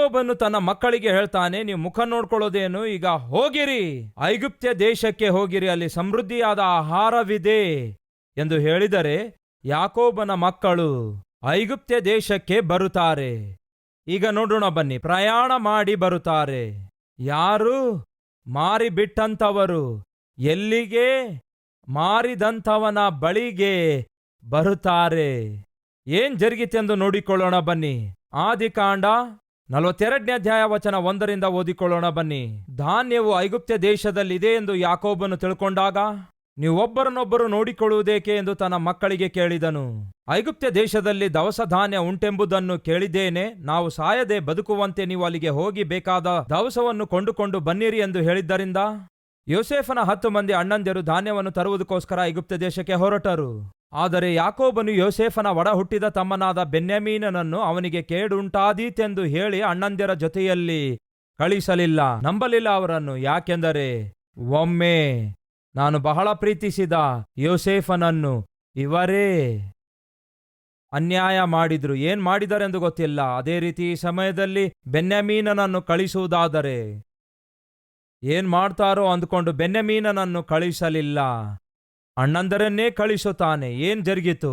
ಯಾಕೋಬನು ತನ್ನ ಮಕ್ಕಳಿಗೆ ಹೇಳ್ತಾನೆ, ನೀವು ಮುಖ ನೋಡ್ಕೊಳ್ಳೋದೇನು, ಈಗ ಹೋಗಿರಿ, ಐಗುಪ್ತ ದೇಶಕ್ಕೆ ಹೋಗಿರಿ, ಅಲ್ಲಿ ಸಮೃದ್ಧಿಯಾದ ಆಹಾರವಿದೆ ಎಂದು ಹೇಳಿದರೆ ಯಾಕೋಬನ ಮಕ್ಕಳು ಐಗುಪ್ತ ದೇಶಕ್ಕೆ ಬರುತ್ತಾರೆ. ಈಗ ನೋಡೋಣ ಬನ್ನಿ, ಪ್ರಯಾಣ ಮಾಡಿ ಬರುತ್ತಾರೆ. ಯಾರು? ಮಾರಿಬಿಟ್ಟಂಥವರು. ಎಲ್ಲಿಗೆ? ಮಾರಿದಂಥವನ ಬಳಿಗೆ ಬರುತ್ತಾರೆ. ಏನ್ ಜರುಗಿತೆಂದು ನೋಡಿಕೊಳ್ಳೋಣ ಬನ್ನಿ. ಆದಿಕಾಂಡ 42ನೇ ಅಧ್ಯಾಯ ವಚನ 1ರಿಂದ ಓದಿಕೊಳ್ಳೋಣ ಬನ್ನಿ. ಧಾನ್ಯವು ಐಗುಪ್ತ ದೇಶದಲ್ಲಿದೆ ಎಂದು ಯಾಕೋಬನು ತಿಳ್ಕೊಂಡಾಗ, ನೀವು ಒಬ್ಬರನ್ನೊಬ್ಬರು ನೋಡಿಕೊಳ್ಳುವುದೇಕೆ ಎಂದು ತನ್ನ ಮಕ್ಕಳಿಗೆ ಕೇಳಿದನು. ಐಗುಪ್ತ ದೇಶದಲ್ಲಿ ದವಸ ಧಾನ್ಯ ಉಂಟೆಂಬುದನ್ನು ಕೇಳಿದ್ದೇನೆ, ನಾವು ಸಾಯದೆ ಬದುಕುವಂತೆ ನೀವು ಅಲ್ಲಿಗೆ ಹೋಗಿ ಬೇಕಾದ ದವಸವನ್ನು ಕೊಂಡುಕೊಂಡು ಬನ್ನಿರಿ ಎಂದು ಹೇಳಿದ್ದರಿಂದ ಯೋಸೇಫನ 10 ಮಂದಿ ಅಣ್ಣಂದಿರು ಧಾನ್ಯವನ್ನು ತರುವುದಕ್ಕೋಸ್ಕರ ಐಗುಪ್ತ ದೇಶಕ್ಕೆ ಹೊರಟರು. ಆದರೆ ಯಾಕೋಬನು ಯೋಸೇಫನ ಒಡ ಹುಟ್ಟಿದ ತಮ್ಮನಾದ ಬೆನ್ಯಾಮೀನನನ್ನು ಅವನಿಗೆ ಕೇಡುಂಟಾದೀತೆಂದು ಹೇಳಿ ಅಣ್ಣಂದಿರ ಜೊತೆಯಲ್ಲಿ ಕಳಿಸಲಿಲ್ಲ, ನಂಬಲಿಲ್ಲ ಅವರನ್ನು. ಯಾಕೆಂದರೆ ಒಮ್ಮೆ ನಾನು ಬಹಳ ಪ್ರೀತಿಸಿದ ಯೋಸೇಫನನ್ನು ಇವರೇ ಅನ್ಯಾಯ ಮಾಡಿದ್ರು. ಏನ್ ಮಾಡಿದರೆಂದು ಗೊತ್ತಿಲ್ಲ. ಅದೇ ರೀತಿ ಈ ಸಮಯದಲ್ಲಿ ಬೆನ್ಯಾಮೀನನನ್ನು ಕಳಿಸುವುದಾದರೆ ಏನ್ ಮಾಡ್ತಾರೋ ಅಂದುಕೊಂಡು ಬೆನ್ಯಾಮೀನನನ್ನು ಕಳಿಸಲಿಲ್ಲ, ಅಣ್ಣಂದರನ್ನೇ ಕಳಿಸುತ್ತಾನೆ. ಏನ್ ಜರುಗಿತು?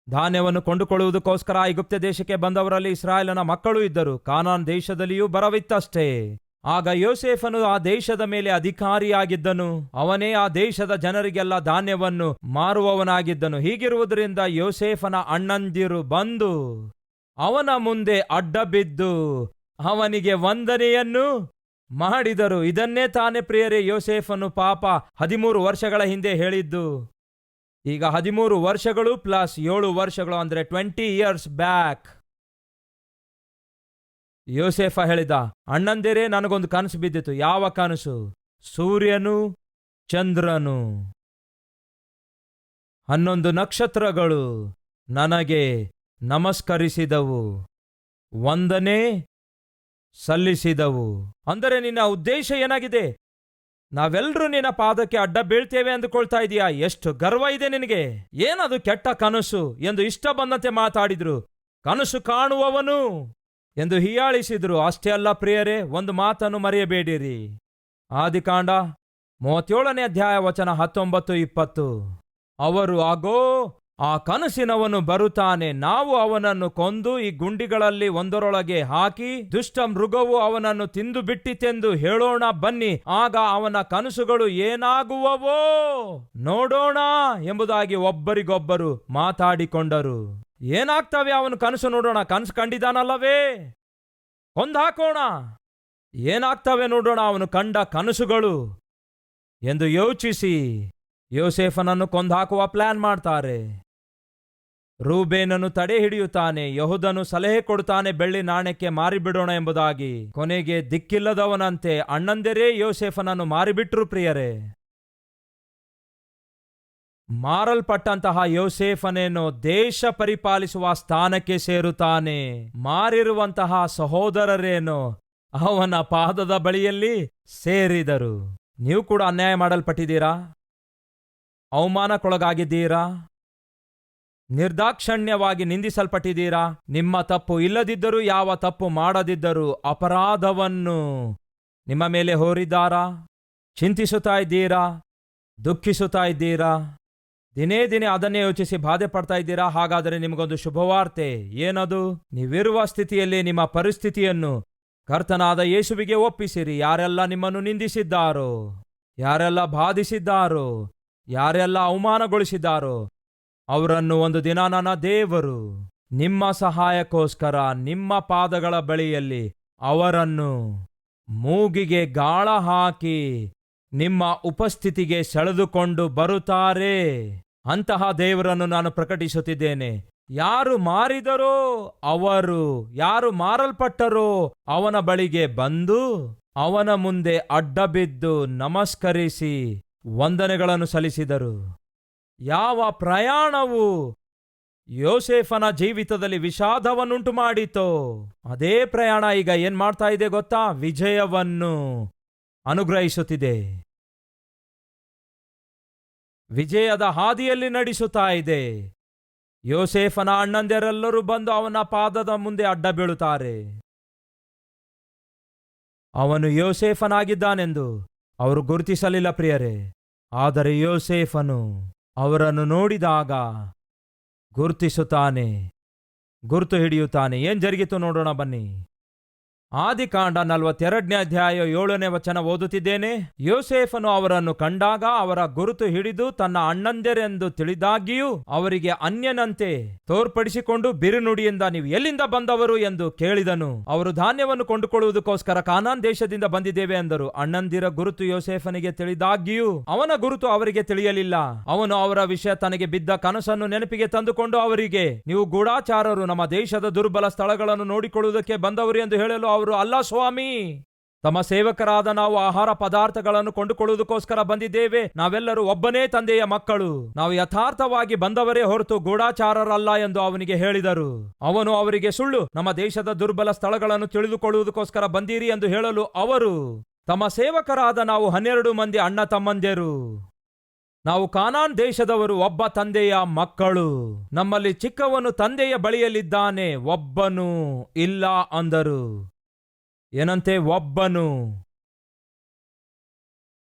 ಧಾನ್ಯವನ್ನು ಕೊಂಡುಕೊಳ್ಳುವುದಕ್ಕೋಸ್ಕರ ಐಗುಪ್ತ ದೇಶಕ್ಕೆ ಬಂದವರಲ್ಲಿ ಇಸ್ರಾಯೇಲನ ಮಕ್ಕಳು ಇದ್ದರು. ಕಾನಾನ್ ದೇಶದಲ್ಲಿಯೂ ಬರವಿತ್ತಷ್ಟೇ. ಆಗ ಯೋಸೇಫನು ಆ ದೇಶದ ಮೇಲೆ ಅಧಿಕಾರಿಯಾಗಿದ್ದನು. ಅವನೇ ಆ ದೇಶದ ಜನರಿಗೆಲ್ಲ ಧಾನ್ಯವನ್ನು ಮಾರುವವನಾಗಿದ್ದನು. ಹೀಗಿರುವುದರಿಂದ ಯೋಸೇಫನ ಅಣ್ಣಂದಿರು ಬಂದು ಅವನ ಮುಂದೆ ಅಡ್ಡ ಬಿದ್ದು ಅವನಿಗೆ ವಂದನೆಯನ್ನು ಮಾಡಿದರು. ಇದನ್ನೇ ತಾನೇ ಪ್ರಿಯರೇ ಯೋಸೇಫನು ಪಾಪ 13 ವರ್ಷಗಳ ಹಿಂದೆ ಹೇಳಿದ್ದು. ಈಗ 13 ವರ್ಷಗಳು ಪ್ಲಸ್ 7 ವರ್ಷಗಳು ಅಂದ್ರೆ 20 years ಬ್ಯಾಕ್ ಯೋಸೇಫ ಹೇಳಿದ, ಅಣ್ಣಂದಿರೇ, ನನಗೊಂದು ಕನಸು ಬಿದ್ದಿತು. ಯಾವ ಕನಸು? ಸೂರ್ಯನು, ಚಂದ್ರನು, 11 ನಕ್ಷತ್ರಗಳು ನನಗೆ ನಮಸ್ಕರಿಸಿದವು, ವಂದನೆ ಸಲ್ಲಿಸಿದವು. ಅಂದರೆ ನಿನ್ನ ಉದ್ದೇಶ ಏನಾಗಿದೆ? ನಾವೆಲ್ಲರೂ ನಿನ್ನ ಪಾದಕ್ಕೆ ಅಡ್ಡ ಬೀಳ್ತೇವೆ ಅಂದುಕೊಳ್ತಾ ಇದೀಯಾ? ಎಷ್ಟು ಗರ್ವ ಇದೆ ನಿನಗೆ? ಏನದು ಕೆಟ್ಟ ಕನಸು ಎಂದು ಇಷ್ಟ ಬಂದಂತೆ ಮಾತಾಡಿದ್ರು. ಕನಸು ಕಾಣುವವನು ಎಂದು ಹೀಯಾಳಿಸಿದ್ರು. ಅಷ್ಟೇ ಅಲ್ಲ ಪ್ರಿಯರೇ, ಒಂದು ಮಾತನ್ನು ಮರೆಯಬೇಡಿರಿ. ಆದಿಕಾಂಡ 37ನೇ ಅಧ್ಯಾಯ ವಚನ 19-20. ಅವರು, ಆಗೋ, ಆ ಕನಸಿನವನು ಬರುತ್ತಾನೆ, ನಾವು ಅವನನ್ನು ಕೊಂದು ಈ ಗುಂಡಿಗಳಲ್ಲಿ ಒಂದರೊಳಗೆ ಹಾಕಿ ದುಷ್ಟ ಮೃಗವು ಅವನನ್ನು ತಿಂದು ಬಿಟ್ಟಿತೆಂದು ಹೇಳೋಣ ಬನ್ನಿ, ಆಗ ಅವನ ಕನಸುಗಳು ಏನಾಗುವವೋ ನೋಡೋಣ ಎಂಬುದಾಗಿ ಒಬ್ಬರಿಗೊಬ್ಬರು ಮಾತಾಡಿಕೊಂಡರು. ಏನಾಗ್ತವೆ ಅವನು ಕನಸು ನೋಡೋಣ, ಕನಸು ಕಂಡಿದ್ದಾನಲ್ಲವೇ, ಕೊಂದಾಕೋಣ. ಏನಾಗ್ತವೆ ನೋಡೋಣ ಅವನು ಕಂಡ ಕನಸುಗಳು ಎಂದು ಯೋಚಿಸಿ ಯೋಸೇಫನನ್ನು ಕೊಂದಾಕುವ ಪ್ಲಾನ್ ಮಾಡ್ತಾರೆ. ರೂಬೇನನು ತಡೆ ಹಿಡಿಯುತ್ತಾನೆ, ಯೆಹೂದನು ಸಲಹೆ ಕೊಡುತ್ತಾನೆ, ಬೆಳ್ಳಿ ನಾಣ್ಯಕ್ಕೆ ಮಾರಿಬಿಡೋಣ ಎಂಬುದಾಗಿ. ಕೊನೆಗೆ ದಿಕ್ಕಿಲ್ಲದವನಂತೆ ಅಣ್ಣಂದಿರೇ ಯೋಸೇಫನನ್ನು ಮಾರಿಬಿಟ್ರು. ಪ್ರಿಯರೇ, ಮಾರಲ್ಪಟ್ಟಂತಹ ಯೋಸೇಫನೇನೋ ದೇಶ ಪರಿಪಾಲಿಸುವ ಸ್ಥಾನಕ್ಕೆ ಸೇರುತ್ತಾನೆ. ಮಾರಿರುವಂತಹ ಸಹೋದರರೇನೋ ಅವನ ಪಾದದ ಬಳಿಯಲ್ಲಿ ಸೇರಿದರು. ನೀವು ಕೂಡ ಅನ್ಯಾಯ ಮಾಡಲ್ಪಟ್ಟಿದ್ದೀರಾ? ಅವಮಾನಕ್ಕೊಳಗಾಗಿದ್ದೀರಾ? ನಿರ್ದಾಕ್ಷಣ್ಯವಾಗಿ ನಿಂದಿಸಲ್ಪಟ್ಟಿದ್ದೀರಾ? ನಿಮ್ಮ ತಪ್ಪು ಇಲ್ಲದಿದ್ದರೂ, ಯಾವ ತಪ್ಪು ಮಾಡದಿದ್ದರೂ ಅಪರಾಧವನ್ನು ನಿಮ್ಮ ಮೇಲೆ ಹೊರಿದ್ದಾರಾ? ಚಿಂತಿಸುತ್ತಾ ಇದ್ದೀರಾ? ದುಃಖಿಸುತ್ತಾ ಇದ್ದೀರಾ? ದಿನೇ ದಿನೇ ಅದನ್ನೇ ಯೋಚಿಸಿ ಬಾಧೆ ಪಡ್ತಾ ಇದ್ದೀರಾ? ಹಾಗಾದರೆ ನಿಮಗೊಂದು ಶುಭವಾರ್ತೆ. ಏನದು? ನೀವಿರುವ ಸ್ಥಿತಿಯಲ್ಲಿ ನಿಮ್ಮ ಪರಿಸ್ಥಿತಿಯನ್ನು ಕರ್ತನಾದ ಯೇಸುವಿಗೆ ಒಪ್ಪಿಸಿರಿ. ಯಾರೆಲ್ಲ ನಿಮ್ಮನ್ನು ನಿಂದಿಸಿದ್ದಾರೋ, ಯಾರೆಲ್ಲ ಬಾಧಿಸಿದ್ದಾರೋ, ಯಾರೆಲ್ಲ ಅವಮಾನಗೊಳಿಸಿದ್ದಾರೋ ಅವರನ್ನು ಒಂದು ದಿನ ನನ್ನ ದೇವರು ನಿಮ್ಮ ಸಹಾಯಕ್ಕೋಸ್ಕರ ನಿಮ್ಮ ಪಾದಗಳ ಬಳಿಯಲ್ಲಿ ಅವರನ್ನು ಮೂಗಿಗೆ ಗಾಳ ಹಾಕಿ ನಿಮ್ಮ ಉಪಸ್ಥಿತಿಗೆ ಸೆಳೆದುಕೊಂಡು ಬರುತ್ತಾರೆ. ಅಂತಹ ದೇವರನ್ನು ನಾನು ಪ್ರಕಟಿಸುತ್ತಿದ್ದೇನೆ. ಯಾರು ಮಾರಿದರೋ ಅವರು, ಯಾರು ಮಾರಲ್ಪಟ್ಟರೋ ಅವನ ಬಳಿಗೆ ಬಂದು ಅವನ ಮುಂದೆ ಅಡ್ಡಬಿದ್ದು ನಮಸ್ಕರಿಸಿ ವಂದನೆಗಳನ್ನು ಸಲ್ಲಿಸಿದರು. ಯಾವ ಪ್ರಯಾಣವು ಯೋಸೇಫನ ಜೀವಿತದಲ್ಲಿ ವಿಷಾದವನ್ನುಂಟು ಮಾಡಿತೋ ಅದೇ ಪ್ರಯಾಣ ಈಗ ಏನ್ ಮಾಡ್ತಾ ಇದೆ ಗೊತ್ತಾ? ವಿಜಯವನ್ನು ಅನುಗ್ರಹಿಸುತ್ತಿದೆ. ವಿಜಯದ ಹಾದಿಯಲ್ಲಿ ನಡೆಸುತ್ತಾ ಇದೆ. ಯೋಸೇಫನ ಅಣ್ಣಂದಿರೆಲ್ಲರೂ ಬಂದು ಅವನ ಪಾದದ ಮುಂದೆ ಅಡ್ಡ ಬೀಳುತ್ತಾರೆ. ಅವನು ಯೋಸೇಫನಾಗಿದ್ದಾನೆಂದು ಅವರು ಗುರುತಿಸಲಿಲ್ಲ ಪ್ರಿಯರೇ. ಆದರೆ ಯೋಸೇಫನು ಅವರನ್ನು ನೋಡಿದಾಗ ಗುರುತಿಸುತ್ತಾನೆ, ಗುರುತು ಹಿಡಿಯುತ್ತಾನೆ. ಏನ್ ಜರುಗಿತು ನೋಡೋಣ ಬನ್ನಿ. ಆದಿಕಾಂಡ 42ನೇ ಅಧ್ಯಾಯ 7ನೇ ವಚನ ಓದುತ್ತಿದ್ದೇನೆ. ಯೋಸೇಫನು ಅವರನ್ನು ಕಂಡಾಗ ಅವರ ಗುರುತು ಹಿಡಿದು ತನ್ನ ಅಣ್ಣಂದಿರೆಂದು ತಿಳಿದಾಗಿಯೂ ಅವರಿಗೆ ಅನ್ಯನಂತೆ ತೋರ್ಪಡಿಸಿಕೊಂಡು ಬಿರುನುಡಿಯಿಂದ ನೀವು ಎಲ್ಲಿಂದ ಬಂದವರು ಎಂದು ಕೇಳಿದನು. ಅವರು ಧಾನ್ಯವನ್ನು ಕೊಂಡುಕೊಳ್ಳುವುದಕ್ಕೋಸ್ಕರ ಕಾನಾನ್ ದೇಶದಿಂದ ಬಂದಿದ್ದೇವೆ ಎಂದರು. ಅಣ್ಣಂದಿರ ಗುರುತು ಯೋಸೇಫನಿಗೆ ತಿಳಿದಾಗಿಯೂ ಅವನ ಗುರುತು ಅವರಿಗೆ ತಿಳಿಯಲಿಲ್ಲ. ಅವನು ಅವರ ವಿಷಯ ತನಗೆ ಬಿದ್ದ ಕನಸನ್ನು ನೆನಪಿಗೆ ತಂದುಕೊಂಡು ಅವರಿಗೆ, ನೀವು ಗೂಢಾಚಾರರು, ನಮ್ಮ ದೇಶದ ದುರ್ಬಲ ಸ್ಥಳಗಳನ್ನು ನೋಡಿಕೊಳ್ಳುವುದಕ್ಕೆ ಬಂದವರು ಎಂದು ಹೇಳಲು ಅವರು, ಅಲ್ಲ ಸ್ವಾಮಿ, ತಮ್ಮ ಸೇವಕರಾದ ನಾವು ಆಹಾರ ಪದಾರ್ಥಗಳನ್ನು ಕೊಂಡುಕೊಳ್ಳುವುದಕ್ಕೋಸ್ಕರ ಬಂದಿದ್ದೇವೆ. ನಾವೆಲ್ಲರೂ ಒಬ್ಬನೇ ತಂದೆಯ ಮಕ್ಕಳು. ನಾವು ಯಥಾರ್ಥವಾಗಿ ಬಂದವರೇ ಹೊರತು ಗೂಢಾಚಾರರಲ್ಲ ಎಂದು ಅವನಿಗೆ ಹೇಳಿದರು. ಅವನು ಅವರಿಗೆ, ಸುಳ್ಳು, ನಮ್ಮ ದೇಶದ ದುರ್ಬಲ ಸ್ಥಳಗಳನ್ನು ತಿಳಿದುಕೊಳ್ಳುವುದಕ್ಕೋಸ್ಕರ ಬಂದಿರಿ ಎಂದು ಹೇಳಲು ಅವರು, ತಮ್ಮ ಸೇವಕರಾದ ನಾವು 12 ಮಂದಿ ಅಣ್ಣ ತಮ್ಮಂದಿರು. ನಾವು ಕಾನಾನ್ ದೇಶದವರು, ಒಬ್ಬ ತಂದೆಯ ಮಕ್ಕಳು. ನಮ್ಮಲ್ಲಿ ಚಿಕ್ಕವನು ತಂದೆಯ ಬಳಿಯಲ್ಲಿದ್ದಾನೆ, ಒಬ್ಬನು ಇಲ್ಲ ಅಂದರು. ಏನಂತೆ? ಒಬ್ಬನು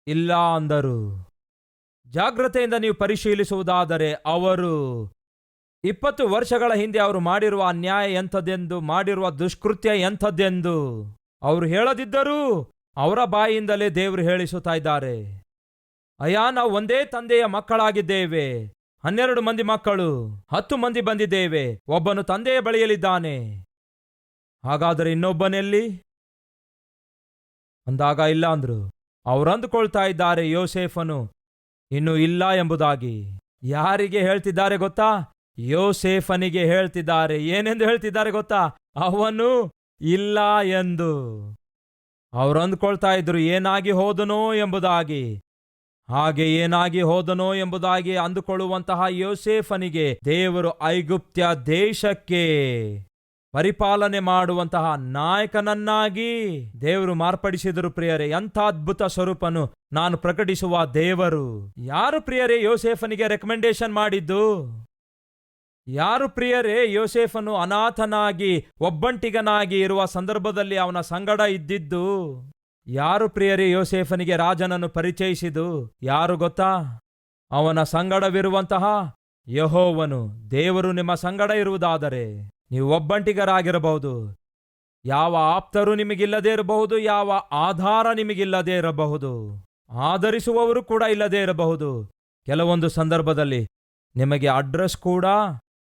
ಇಲ್ಲ ಅಂದರು. ಜಾಗ್ರತೆಯಿಂದ ನೀವು ಪರಿಶೀಲಿಸುವುದಾದರೆ ಅವರು 20 ವರ್ಷಗಳ ಹಿಂದೆ ಅವರು ಮಾಡಿರುವ ಅನ್ಯಾಯ ಎಂಥದ್ದೆಂದು, ಮಾಡಿರುವ ದುಷ್ಕೃತ್ಯ ಎಂಥದ್ದೆಂದು ಅವರು ಹೇಳದಿದ್ದರೂ ಅವರ ಬಾಯಿಯಿಂದಲೇ ದೇವರು ಹೇಳಿಸುತ್ತಾ ಇದ್ದಾರೆ. ಅಯ್ಯ, ನಾವು ಒಂದೇ ತಂದೆಯ ಮಕ್ಕಳಾಗಿದ್ದೇವೆ. 12 ಮಂದಿ ಮಕ್ಕಳು, 10 ಮಂದಿ ಬಂದಿದ್ದೇವೆ. ಒಬ್ಬನು ತಂದೆಯ ಬಳಿಯಲ್ಲಿದ್ದಾನೆ. ಹಾಗಾದರೆ ಇನ್ನೊಬ್ಬನೆಲ್ಲಿ ಅಂದಾಗ ಇಲ್ಲ ಅಂದ್ರು. ಅವರು ಅಂದುಕೊಳ್ತಾ ಇದ್ದಾರೆ ಯೋಸೇಫನು ಇನ್ನು ಇಲ್ಲ ಎಂಬುದಾಗಿ. ಯಾರಿಗೆ ಹೇಳ್ತಿದ್ದಾರೆ ಗೊತ್ತಾ? ಯೋಸೇಫನಿಗೆ ಹೇಳ್ತಿದ್ದಾರೆ. ಏನೆಂದು ಹೇಳ್ತಿದ್ದಾರೆ ಗೊತ್ತಾ? ಅವನು ಇಲ್ಲ ಎಂದು. ಅವರು ಅಂದುಕೊಳ್ತಾ ಇದ್ರು ಏನಾಗಿ ಹೋದನೋ ಎಂಬುದಾಗಿ. ಹಾಗೆ ಏನಾಗಿ ಹೋದನೋ ಎಂಬುದಾಗಿ ಅಂದುಕೊಳ್ಳುವಂತಹ ಯೋಸೇಫನಿಗೆ ದೇವರು ಐಗುಪ್ತ್ಯ ದೇಶಕ್ಕೆ ಪರಿಪಾಲನೆ ಮಾಡುವಂತಹ ನಾಯಕನನ್ನಾಗಿ ದೇವರು ಮಾರ್ಪಡಿಸಿದರು. ಪ್ರಿಯರೇ, ಎಂಥ ಅದ್ಭುತ ಸ್ವರೂಪನು ನಾನು ಪ್ರಕಟಿಸುವ ದೇವರು. ಯಾರು ಪ್ರಿಯರೇ ಯೋಸೇಫನಿಗೆ ರೆಕಮೆಂಡೇಶನ್ ಮಾಡಿದ್ದು? ಯಾರು ಪ್ರಿಯರೇ ಯೋಸೇಫನು ಅನಾಥನಾಗಿ ಒಬ್ಬಂಟಿಗನಾಗಿ ಇರುವ ಸಂದರ್ಭದಲ್ಲಿ ಅವನ ಸಂಗಡ ಇದ್ದಿದ್ದು? ಯಾರು ಪ್ರಿಯರೇ ಯೋಸೇಫನಿಗೆ ರಾಜನನ್ನು ಪರಿಚಯಿಸಿದು? ಯಾರು ಗೊತ್ತಾ? ಅವನ ಸಂಗಡವಿರುವಂತಹ ಯೆಹೋವನು. ದೇವರು ನಿಮ್ಮ ಸಂಗಡ ಇರುವುದಾದರೆ ನೀವು ಒಬ್ಬಂಟಿಗರಾಗಿರಬಹುದು. ಯಾವ ಆಪ್ತರು ನಿಮಗಿಲ್ಲದೆ ಇರಬಹುದು, ಯಾವ ಆಧಾರ ನಿಮಗಿಲ್ಲದೆ ಇರಬಹುದು, ಆಧರಿಸುವವರು ಕೂಡ ಇಲ್ಲದೆ ಇರಬಹುದು. ಕೆಲವೊಂದು ಸಂದರ್ಭದಲ್ಲಿ ನಿಮಗೆ ಅಡ್ರೆಸ್ ಕೂಡ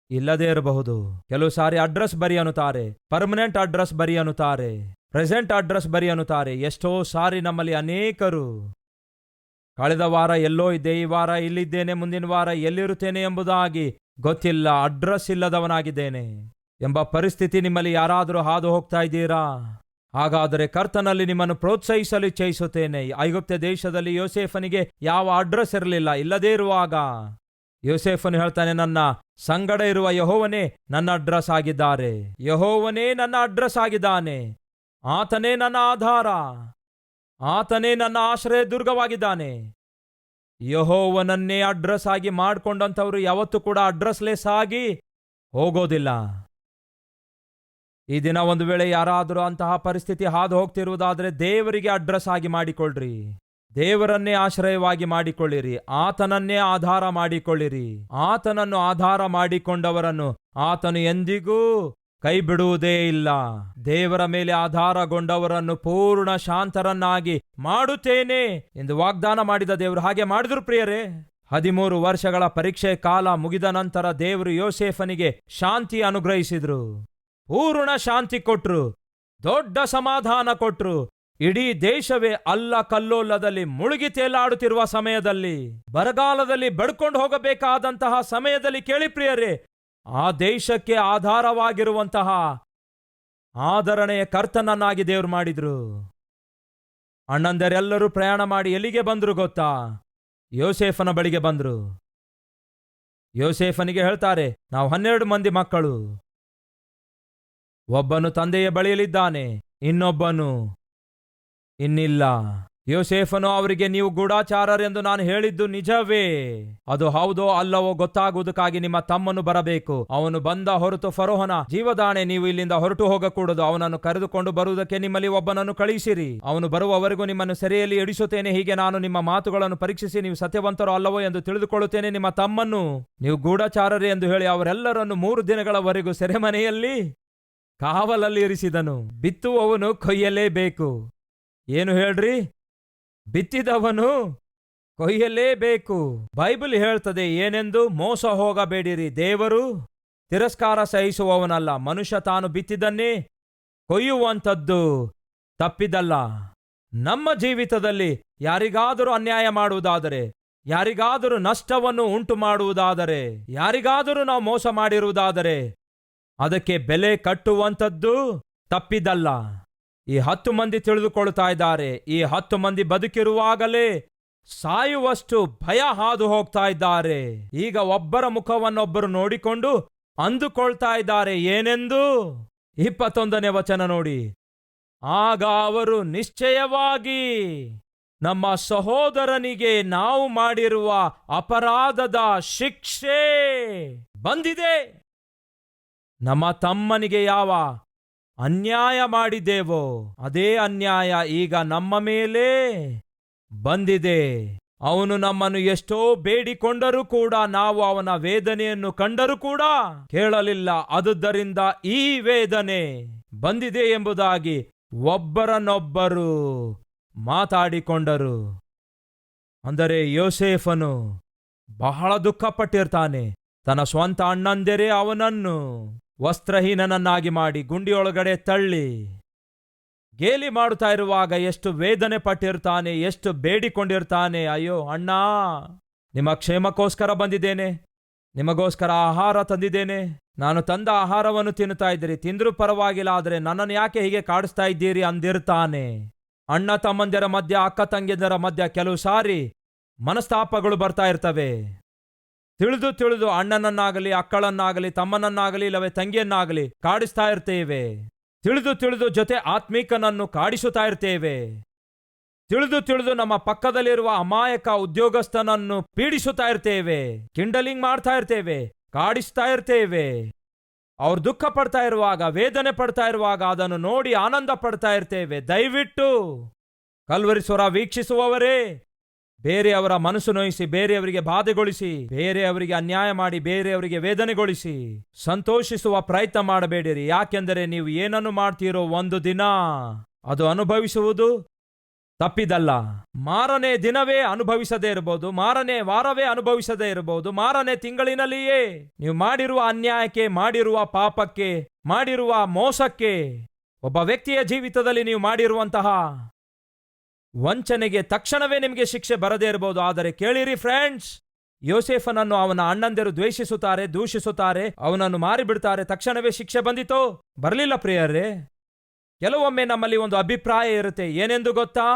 ಇಲ್ಲದೆ ಇರಬಹುದು. ಕೆಲವು ಸಾರಿ ಅಡ್ರೆಸ್ ಬರಿ ಅನ್ನುತ್ತಾರೆ, ಪರ್ಮನೆಂಟ್ ಅಡ್ರೆಸ್ ಬರಿ ಅನ್ನುತ್ತಾರೆ, ಪ್ರೆಸೆಂಟ್ ಅಡ್ರೆಸ್ ಬರಿ ಅನ್ನುತ್ತಾರೆ. ಎಷ್ಟೋ ಸಾರಿ ನಮ್ಮಲ್ಲಿ ಅನೇಕರು ಕಳೆದ ವಾರ ಎಲ್ಲೋ ಇದ್ದೆ, ಈ ವಾರ ಇಲ್ಲಿದ್ದೇನೆ, ಮುಂದಿನ ವಾರ ಎಲ್ಲಿರುತ್ತೇನೆ ಎಂಬುದಾಗಿ ಗೊತ್ತಿಲ್ಲ, ಅಡ್ರೆಸ್ ಇಲ್ಲದವನಾಗಿದ್ದೇನೆ ಎಂಬ ಪರಿಸ್ಥಿತಿ ನಿಮ್ಮಲ್ಲಿ ಯಾರಾದರೂ ಹಾದು ಹೋಗ್ತಾ ಇದ್ದೀರಾ? ಹಾಗಾದರೆ ಕರ್ತನಲ್ಲಿ ನಿಮ್ಮನ್ನು ಪ್ರೋತ್ಸಾಹಿಸಲು ಇಚ್ಛಿಸುತ್ತೇನೆ. ಐಗುಪ್ತ ದೇಶದಲ್ಲಿ ಯೋಸೇಫನಿಗೆ ಯಾವ ಅಡ್ರೆಸ್ ಇರಲಿಲ್ಲ. ಇಲ್ಲದೇ ಇರುವಾಗ ಯೋಸೇಫನು ಹೇಳ್ತಾನೆ, ನನ್ನ ಸಂಗಡ ಇರುವ ಯೆಹೋವನೇ ನನ್ನ ಅಡ್ರೆಸ್ ಆಗಿದ್ದಾರೆ. ಯೆಹೋವನೇ ನನ್ನ ಅಡ್ರೆಸ್ ಆಗಿದ್ದಾನೆ. ಆತನೇ ನನ್ನ ಆಧಾರ, ಆತನೇ ನನ್ನ ಆಶ್ರಯ ದುರ್ಗವಾಗಿದ್ದಾನೆ. ಯೆಹೋವನನ್ನೇ ಅಡ್ರೆಸ್ ಆಗಿ ಮಾಡಿಕೊಂಡಂಥವ್ರು ಯಾವತ್ತೂ ಕೂಡ ಅಡ್ರೆಸ್ಲೆಸ್ ಆಗಿ ಹೋಗೋದಿಲ್ಲ. ಈ ದಿನ ಒಂದು ವೇಳೆ ಯಾರಾದರೂ ಅಂತಹ ಪರಿಸ್ಥಿತಿ ಹಾದು ಹೋಗ್ತಿರುವುದಾದರೆ ದೇವರಿಗೆ ಅಡ್ರೆಸ್ ಆಗಿ ಮಾಡಿಕೊಳ್ಳ್ರಿ. ದೇವರನ್ನೇ ಆಶ್ರಯವಾಗಿ ಮಾಡಿಕೊಳ್ಳಿರಿ. ಆತನನ್ನೇ ಆಧಾರ ಮಾಡಿಕೊಳ್ಳಿರಿ. ಆತನನ್ನು ಆಧಾರ ಮಾಡಿಕೊಂಡವರನ್ನು ಆತನು ಎಂದಿಗೂ ಕೈ ಬಿಡುವುದೇ ಇಲ್ಲ. ದೇವರ ಮೇಲೆ ಆಧಾರಗೊಂಡವರನ್ನು ಪೂರ್ಣ ಶಾಂತರನ್ನಾಗಿ ಮಾಡುತ್ತೇನೆ ಎಂದು ವಾಗ್ದಾನ ಮಾಡಿದ ದೇವರು ಹಾಗೆ ಮಾಡಿದ್ರು ಪ್ರಿಯರೇ. 13 ವರ್ಷಗಳ ಪರೀಕ್ಷೆ ಕಾಲ ಮುಗಿದ ನಂತರ ದೇವರು ಯೋಸೇಫನಿಗೆ ಶಾಂತಿ ಅನುಗ್ರಹಿಸಿದ್ರು. ಪೂರ್ಣ ಶಾಂತಿ ಕೊಟ್ರು, ದೊಡ್ಡ ಸಮಾಧಾನ ಕೊಟ್ರು. ಇಡೀ ದೇಶವೇ ಅಲ್ಲ ಕಲ್ಲೋಲದಲ್ಲಿ ಮುಳುಗಿ ತೇಲಾಡುತ್ತಿರುವ ಸಮಯದಲ್ಲಿ, ಬರಗಾಲದಲ್ಲಿ ಬಡ್ಕೊಂಡು ಹೋಗಬೇಕಾದಂತಹ ಸಮಯದಲ್ಲಿ ಕೇಳಿ ಪ್ರಿಯರೇ, ಆ ದೇಶಕ್ಕೆ ಆಧಾರವಾಗಿರುವಂತಹ ಆದರಣೆಯ ಕರ್ತನನ್ನಾಗಿ ದೇವರು ಮಾಡಿದ್ರು. ಅಣ್ಣಂದರೆಲ್ಲರೂ ಪ್ರಯಾಣ ಮಾಡಿ ಎಲ್ಲಿಗೆ ಬಂದ್ರು ಗೊತ್ತಾ? ಯೋಸೇಫನ ಬಳಿಗೆ ಬಂದ್ರು. ಯೋಸೇಫನಿಗೆ ಹೇಳ್ತಾರೆ, ನಾವು 12 ಮಂದಿ ಮಕ್ಕಳು. ಒಬ್ಬನು ತಂದೆಯ ಬಳಿಯಲ್ಲಿದ್ದಾನೆ, ಇನ್ನೊಬ್ಬನು ಇನ್ನಿಲ್ಲ. ಯೋಸೇಫನು ಅವರಿಗೆ, ನೀವು ಗೂಢಚಾರರೆಂದು ನಾನು ಹೇಳಿದ್ದು ನಿಜವೇ? ಅದು ಹೌದೋ ಅಲ್ಲವೋ ಗೊತ್ತಾಗುವುದಕ್ಕಾಗಿ ನಿಮ್ಮ ತಮ್ಮನು ಬರಬೇಕು. ಅವನು ಬಂದ ಹೊರತು ಫರೋಹನ ಜೀವದಾಣೆ, ನೀವು ಇಲ್ಲಿಂದ ಹೊರಟು ಹೋಗಕೂಡದು. ಅವನನ್ನು ಕರೆದುಕೊಂಡು ಬರುವುದಕ್ಕೆ ನಿಮ್ಮಲ್ಲಿ ಒಬ್ಬನನ್ನು ಕಳುಹಿಸಿರಿ. ಅವನು ಬರುವವರೆಗೂ ನಿಮ್ಮನ್ನು ಸೆರೆಯಲ್ಲಿ ಇಡಿಸುತ್ತೇನೆ. ಹೀಗೆ ನಾನು ನಿಮ್ಮ ಮಾತುಗಳನ್ನು ಪರೀಕ್ಷಿಸಿ ನೀವು ಸತ್ಯವಂತರೋ ಅಲ್ಲವೋ ಎಂದು ತಿಳಿದುಕೊಳ್ಳುತ್ತೇನೆ. ನಿಮ್ಮ ತಮ್ಮನ್ನು ನೀವು ಗೂಢಚಾರರೇ ಎಂದು ಹೇಳಿ ಅವರೆಲ್ಲರನ್ನು 3 ದಿನಗಳವರೆಗೂ ಸೆರೆಮನೆಯಲ್ಲಿ ಕಾವಲಲ್ಲಿ ಇರಿಸಿದನು. ಬಿತ್ತುವವನು ಕೊಯ್ಯಲೇಬೇಕು. ಏನು ಹೇಳ್ರಿ? ಬಿತ್ತಿದವನು ಕೊಯ್ಯಲೇಬೇಕು. ಬೈಬಲ್ ಹೇಳ್ತದೆ ಏನೆಂದು? ಮೋಸ ಹೋಗಬೇಡಿರಿ. ದೇವರು ತಿರಸ್ಕಾರ ಸಹಿಸುವವನಲ್ಲ. ಮನುಷ್ಯ ತಾನು ಬಿತ್ತಿದನ್ನೇ ಕೊಯ್ಯುವಂಥದ್ದು ತಪ್ಪಿದಲ್ಲ. ನಮ್ಮ ಜೀವಿತದಲ್ಲಿ ಯಾರಿಗಾದರೂ ಅನ್ಯಾಯ ಮಾಡುವುದಾದರೆ, ಯಾರಿಗಾದರೂ ನಷ್ಟವನ್ನು ಉಂಟು ಮಾಡುವುದಾದರೆ, ಯಾರಿಗಾದರೂ ನಾವು ಮೋಸ ಮಾಡಿರುವುದಾದರೆ ಅದಕ್ಕೆ ಬೆಲೆ ಕಟ್ಟುವಂಥದ್ದು ತಪ್ಪಿದಲ್ಲ. ಈ 10 ಮಂದಿ ತಿಳಿದುಕೊಳ್ತಾ ಇದ್ದಾರೆ. ಈ 10 ಮಂದಿ ಬದುಕಿರುವಾಗಲೇ ಸಾಯುವಷ್ಟು ಭಯ ಹಾದು ಹೋಗ್ತಾ ಇದ್ದಾರೆ. ಈಗ ಒಬ್ಬರ ಮುಖವನ್ನೊಬ್ಬರು ನೋಡಿಕೊಂಡು ಅಂದುಕೊಳ್ತಾ ಇದ್ದಾರೆ ಏನೆಂದು? 21ನೇ ವಚನ ನೋಡಿ. ಆಗ ಅವರು ನಿಶ್ಚಯವಾಗಿ ನಮ್ಮ ಸಹೋದರನಿಗೆ ನಾವು ಮಾಡಿರುವ ಅಪರಾಧದ ಶಿಕ್ಷೆ ಬಂದಿದೆ. ನಮ್ಮ ತಮ್ಮನಿಗೆ ಯಾವ ಅನ್ಯಾಯ ಮಾಡಿದ್ದೇವೋ ಅದೇ ಅನ್ಯಾಯ ಈಗ ನಮ್ಮ ಮೇಲೆ ಬಂದಿದೆ. ಅವನು ನಮ್ಮನ್ನು ಎಷ್ಟೋ ಬೇಡಿಕೊಂಡರೂ ಕೂಡ ನಾವು ಅವನ ವೇದನೆಯನ್ನು ಕಂಡರೂ ಕೂಡ ಕೇಳಲಿಲ್ಲ. ಆದುದರಿಂದ ಈ ವೇದನೆ ಬಂದಿದೆ ಎಂಬುದಾಗಿ ಒಬ್ಬರನ್ನೊಬ್ಬರು ಮಾತಾಡಿಕೊಂಡರು. ಅಂದರೆ ಯೋಸೇಫನು ಬಹಳ ದುಃಖಪಟ್ಟಿರ್ತಾನೆ. ತನ್ನ ಸ್ವಂತ ಅಣ್ಣಂದಿರೇ ಅವನನ್ನು ವಸ್ತ್ರಹೀನನನ್ನಾಗಿ ಮಾಡಿ ಗುಂಡಿಯೊಳಗಡೆ ತಳ್ಳಿ ಗೇಲಿ ಮಾಡುತ್ತಾ ಇರುವಾಗ ಎಷ್ಟು ವೇದನೆ ಪಟ್ಟಿರ್ತಾನೆ, ಎಷ್ಟು ಬೇಡಿಕೊಂಡಿರ್ತಾನೆ. ಅಯ್ಯೋ ಅಣ್ಣ, ನಿಮ್ಮ ಕ್ಷೇಮಕ್ಕೋಸ್ಕರ ಬಂದಿದ್ದೇನೆ, ನಿಮಗೋಸ್ಕರ ಆಹಾರ ತಂದಿದ್ದೇನೆ. ನಾನು ತಂದ ಆಹಾರವನ್ನು ತಿನ್ನುತ್ತಾ ಇದ್ದೀರಿ, ತಿಂದ್ರೂ ಪರವಾಗಿಲ್ಲ, ಆದರೆ ನನ್ನನ್ನು ಯಾಕೆ ಹೀಗೆ ಕಾಡಿಸ್ತಾ ಇದ್ದೀರಿ ಅಂದಿರ್ತಾನೆ. ಅಣ್ಣ ತಮ್ಮಂದಿರ ಮಧ್ಯ, ಅಕ್ಕ ತಂಗಿಯರ ಮಧ್ಯ ಕೆಲವು ಸಾರಿ ಮನಸ್ತಾಪಗಳು ಬರ್ತಾ ಇರ್ತವೆ. ತಿಳಿದು ಅಣ್ಣನನ್ನಾಗಲಿ ಅಕ್ಕಳನ್ನಾಗಲಿ ತಮ್ಮನನ್ನಾಗಲಿ ಇಲ್ಲವೇ ತಂಗಿಯನ್ನಾಗಲಿ ಕಾಡಿಸ್ತಾ ಇರ್ತೇವೆ. ತಿಳಿದು ಜೊತೆ ಆತ್ಮೀಕನನ್ನು ಕಾಡಿಸುತ್ತಾ ಇರ್ತೇವೆ. ತಿಳಿದು ನಮ್ಮ ಪಕ್ಕದಲ್ಲಿರುವ ಅಮಾಯಕ ಉದ್ಯೋಗಸ್ಥನನ್ನು ಪೀಡಿಸುತ್ತಾ ಇರ್ತೇವೆ, ಕಿಂಡಲಿಂಗ್ ಮಾಡ್ತಾ ಇರ್ತೇವೆ, ಕಾಡಿಸ್ತಾ ಇರ್ತೇವೆ. ಅವ್ರು ದುಃಖ ಪಡ್ತಾ ಇರುವಾಗ, ವೇದನೆ ಪಡ್ತಾ ಇರುವಾಗ ಅದನ್ನು ನೋಡಿ ಆನಂದ ಪಡ್ತಾ ಇರ್ತೇವೆ. ದಯವಿಟ್ಟು ಕಲ್ವರಿ ಸ್ವರ ವೀಕ್ಷಿಸುವವರೇ, ಬೇರೆಯವರ ಮನಸ್ಸು ನೋಯಿಸಿ, ಬೇರೆಯವರಿಗೆ ಬಾಧೆಗೊಳಿಸಿ, ಬೇರೆಯವರಿಗೆ ಅನ್ಯಾಯ ಮಾಡಿ, ಬೇರೆಯವರಿಗೆ ವೇದನೆಗೊಳಿಸಿ ಸಂತೋಷಿಸುವ ಪ್ರಯತ್ನ ಮಾಡಬೇಡಿರಿ. ಯಾಕೆಂದರೆ ನೀವು ಏನನ್ನು ಮಾಡ್ತೀರೋ ಒಂದು ದಿನ ಅದು ಅನುಭವಿಸುವುದು ತಪ್ಪಿದಲ್ಲ. ಮಾರನೇ ದಿನವೇ ಅನುಭವಿಸದೇ ಇರಬಹುದು, ಮಾರನೇ ವಾರವೇ ಅನುಭವಿಸದೇ ಇರಬಹುದು, ಮಾರನೇ ತಿಂಗಳಿನಲ್ಲಿಯೇ ನೀವು ಮಾಡಿರುವ ಅನ್ಯಾಯಕ್ಕೆ, ಮಾಡಿರುವ ಪಾಪಕ್ಕೆ, ಮಾಡಿರುವ ಮೋಸಕ್ಕೆ, ಒಬ್ಬ ವ್ಯಕ್ತಿಯ ಜೀವಿತದಲ್ಲಿ ನೀವು ಮಾಡಿರುವಂತಹ ವಂಚನೆಗೆ ತಕ್ಷಣವೇ ನಿಮಗೆ ಶಿಕ್ಷೆ ಬರದೇ ಇರಬಹುದು. ಆದರೆ ಕೇಳಿರಿ ಫ್ರೆಂಡ್ಸ್, ಯೋಸೇಫನನ್ನು ಅವನ ಅಣ್ಣಂದಿರು ದ್ವೇಷಿಸುತ್ತಾರೆ, ದೂಷಿಸುತ್ತಾರೆ, ಅವನನ್ನು ಮಾರಿಬಿಡ್ತಾರೆ. ತಕ್ಷಣವೇ ಶಿಕ್ಷೆ ಬಂದಿತೋ? ಬರಲಿಲ್ಲ ಪ್ರಿಯರೇ. ಕೆಲವೊಮ್ಮೆ ನಮ್ಮಲ್ಲಿ ಒಂದು ಅಭಿಪ್ರಾಯ ಇರುತ್ತೆ. ಏನೆಂದು ಗೊತ್ತಾ?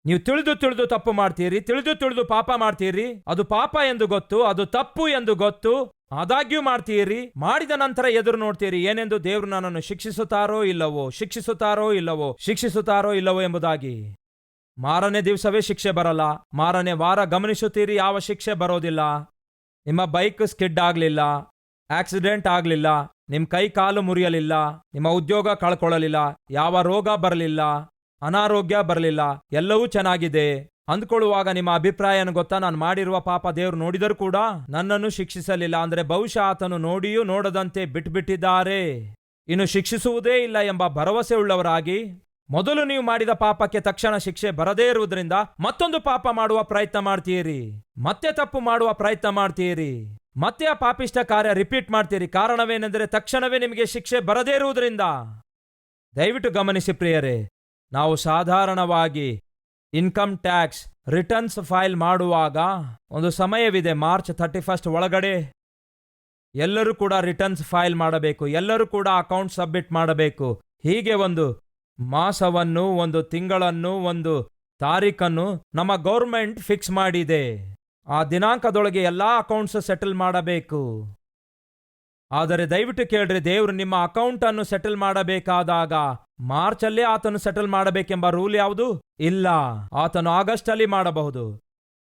ನೀವು ತಿಳಿದು ತಪ್ಪು ಮಾಡ್ತೀರಿ, ತಿಳಿದು ಪಾಪ ಮಾಡ್ತೀರಿ. ಅದು ಪಾಪ ಎಂದು ಗೊತ್ತು, ಅದು ತಪ್ಪು ಎಂದು ಗೊತ್ತು, ಆದಾಗ್ಯೂ ಮಾಡ್ತೀರಿ. ಮಾಡಿದ ನಂತರ ಎದುರು ನೋಡ್ತೀರಿ ಏನೆಂದು? ದೇವರು ನನ್ನನ್ನು ಶಿಕ್ಷಿಸುತ್ತಾರೋ ಇಲ್ಲವೋ ಎಂಬುದಾಗಿ. ಮಾರನೇ ದಿವಸವೇ ಶಿಕ್ಷೆ ಬರಲ್ಲ, ಮಾರನೇ ವಾರ ಗಮನಿಸುತ್ತೀರಿ, ಯಾವ ಶಿಕ್ಷೆ ಬರೋದಿಲ್ಲ. ನಿಮ್ಮ ಬೈಕ್ ಸ್ಕಿಡ್ ಆಗ್ಲಿಲ್ಲ, ಆಕ್ಸಿಡೆಂಟ್ ಆಗ್ಲಿಲ್ಲ, ನಿಮ್ ಕೈ ಕಾಲು ಮುರಿಯಲಿಲ್ಲ, ನಿಮ್ಮ ಉದ್ಯೋಗ ಕಳ್ಕೊಳ್ಳಲಿಲ್ಲ, ಯಾವ ರೋಗ ಬರಲಿಲ್ಲ, ಅನಾರೋಗ್ಯ ಬರಲಿಲ್ಲ, ಎಲ್ಲವೂ ಚೆನ್ನಾಗಿದೆ ಅಂದ್ಕೊಳ್ಳುವಾಗ ನಿಮ್ಮ ಅಭಿಪ್ರಾಯ ಏನು ಗೊತ್ತಾ? ನಾನು ಮಾಡಿರುವ ಪಾಪ ದೇವರು ನೋಡಿದರೂ ಕೂಡ ನನ್ನನ್ನು ಶಿಕ್ಷಿಸಲಿಲ್ಲ. ಅಂದ್ರೆ ಬಹುಶಃ ಆತನು ನೋಡಿಯೂ ನೋಡದಂತೆ ಬಿಟ್ಬಿಟ್ಟಿದ್ದಾರೆ, ಇನ್ನು ಶಿಕ್ಷಿಸುವುದೇ ಇಲ್ಲ ಎಂಬ ಭರವಸೆ ಉಳ್ಳವರಾಗಿ, ಮೊದಲು ನೀವು ಮಾಡಿದ ಪಾಪಕ್ಕೆ ತಕ್ಷಣ ಶಿಕ್ಷೆ ಬರದೇ ಇರುವುದರಿಂದ ಮತ್ತೊಂದು ಪಾಪ ಮಾಡುವ ಪ್ರಯತ್ನ ಮಾಡ್ತೀರಿ, ಮತ್ತೆ ತಪ್ಪು ಮಾಡುವ ಪ್ರಯತ್ನ ಮಾಡ್ತೀರಿ, ಮತ್ತೆ ಆ ಪಾಪಿಷ್ಟ ಕಾರ್ಯ ರಿಪೀಟ್ ಮಾಡ್ತೀರಿ. ಕಾರಣವೇನೆಂದರೆ ತಕ್ಷಣವೇ ನಿಮಗೆ ಶಿಕ್ಷೆ ಬರದೇ ಇರುವುದರಿಂದ. ದಯವಿಟ್ಟು ಗಮನಿಸಿ ಪ್ರಿಯರೇ, ನಾವು ಸಾಧಾರಣವಾಗಿ ಇನ್ಕಮ್ ಟ್ಯಾಕ್ಸ್ ರಿಟರ್ನ್ಸ್ ಫೈಲ್ ಮಾಡುವಾಗ ಒಂದು ಸಮಯವಿದೆ. ಮಾರ್ಚ್ 31 ಒಳಗಡೆ ಎಲ್ಲರೂ ಕೂಡ ರಿಟರ್ನ್ಸ್ ಫೈಲ್ ಮಾಡಬೇಕು, ಎಲ್ಲರೂ ಕೂಡ ಅಕೌಂಟ್ ಸಬ್ಮಿಟ್ ಮಾಡಬೇಕು. ಹೀಗೆ ಒಂದು ಮಾಸವನ್ನು, ಒಂದು ತಿಂಗಳನ್ನು, ಒಂದು ತಾರೀಖನ್ನು ನಮ್ಮ ಗೌರ್ಮೆಂಟ್ ಫಿಕ್ಸ್ ಮಾಡಿದೆ. ಆ ದಿನಾಂಕದೊಳಗೆ ಎಲ್ಲಾ ಅಕೌಂಟ್ಸ್ ಸೆಟಲ್ ಮಾಡಬೇಕು. ಆದರೆ ದಯವಿಟ್ಟು ಕೇಳ್ರಿ, ದೇವರು ನಿಮ್ಮ ಅಕೌಂಟ್ ಅನ್ನು ಸೆಟಲ್ ಮಾಡಬೇಕಾದಾಗ ಮಾರ್ಚ್ ಅಲ್ಲೇ ಆತನು ಸೆಟಲ್ ಮಾಡಬೇಕೆಂಬ ರೂಲ್ ಯಾವುದು ಇಲ್ಲ. ಆತನು ಆಗಸ್ಟ್ ಅಲ್ಲಿ ಮಾಡಬಹುದು,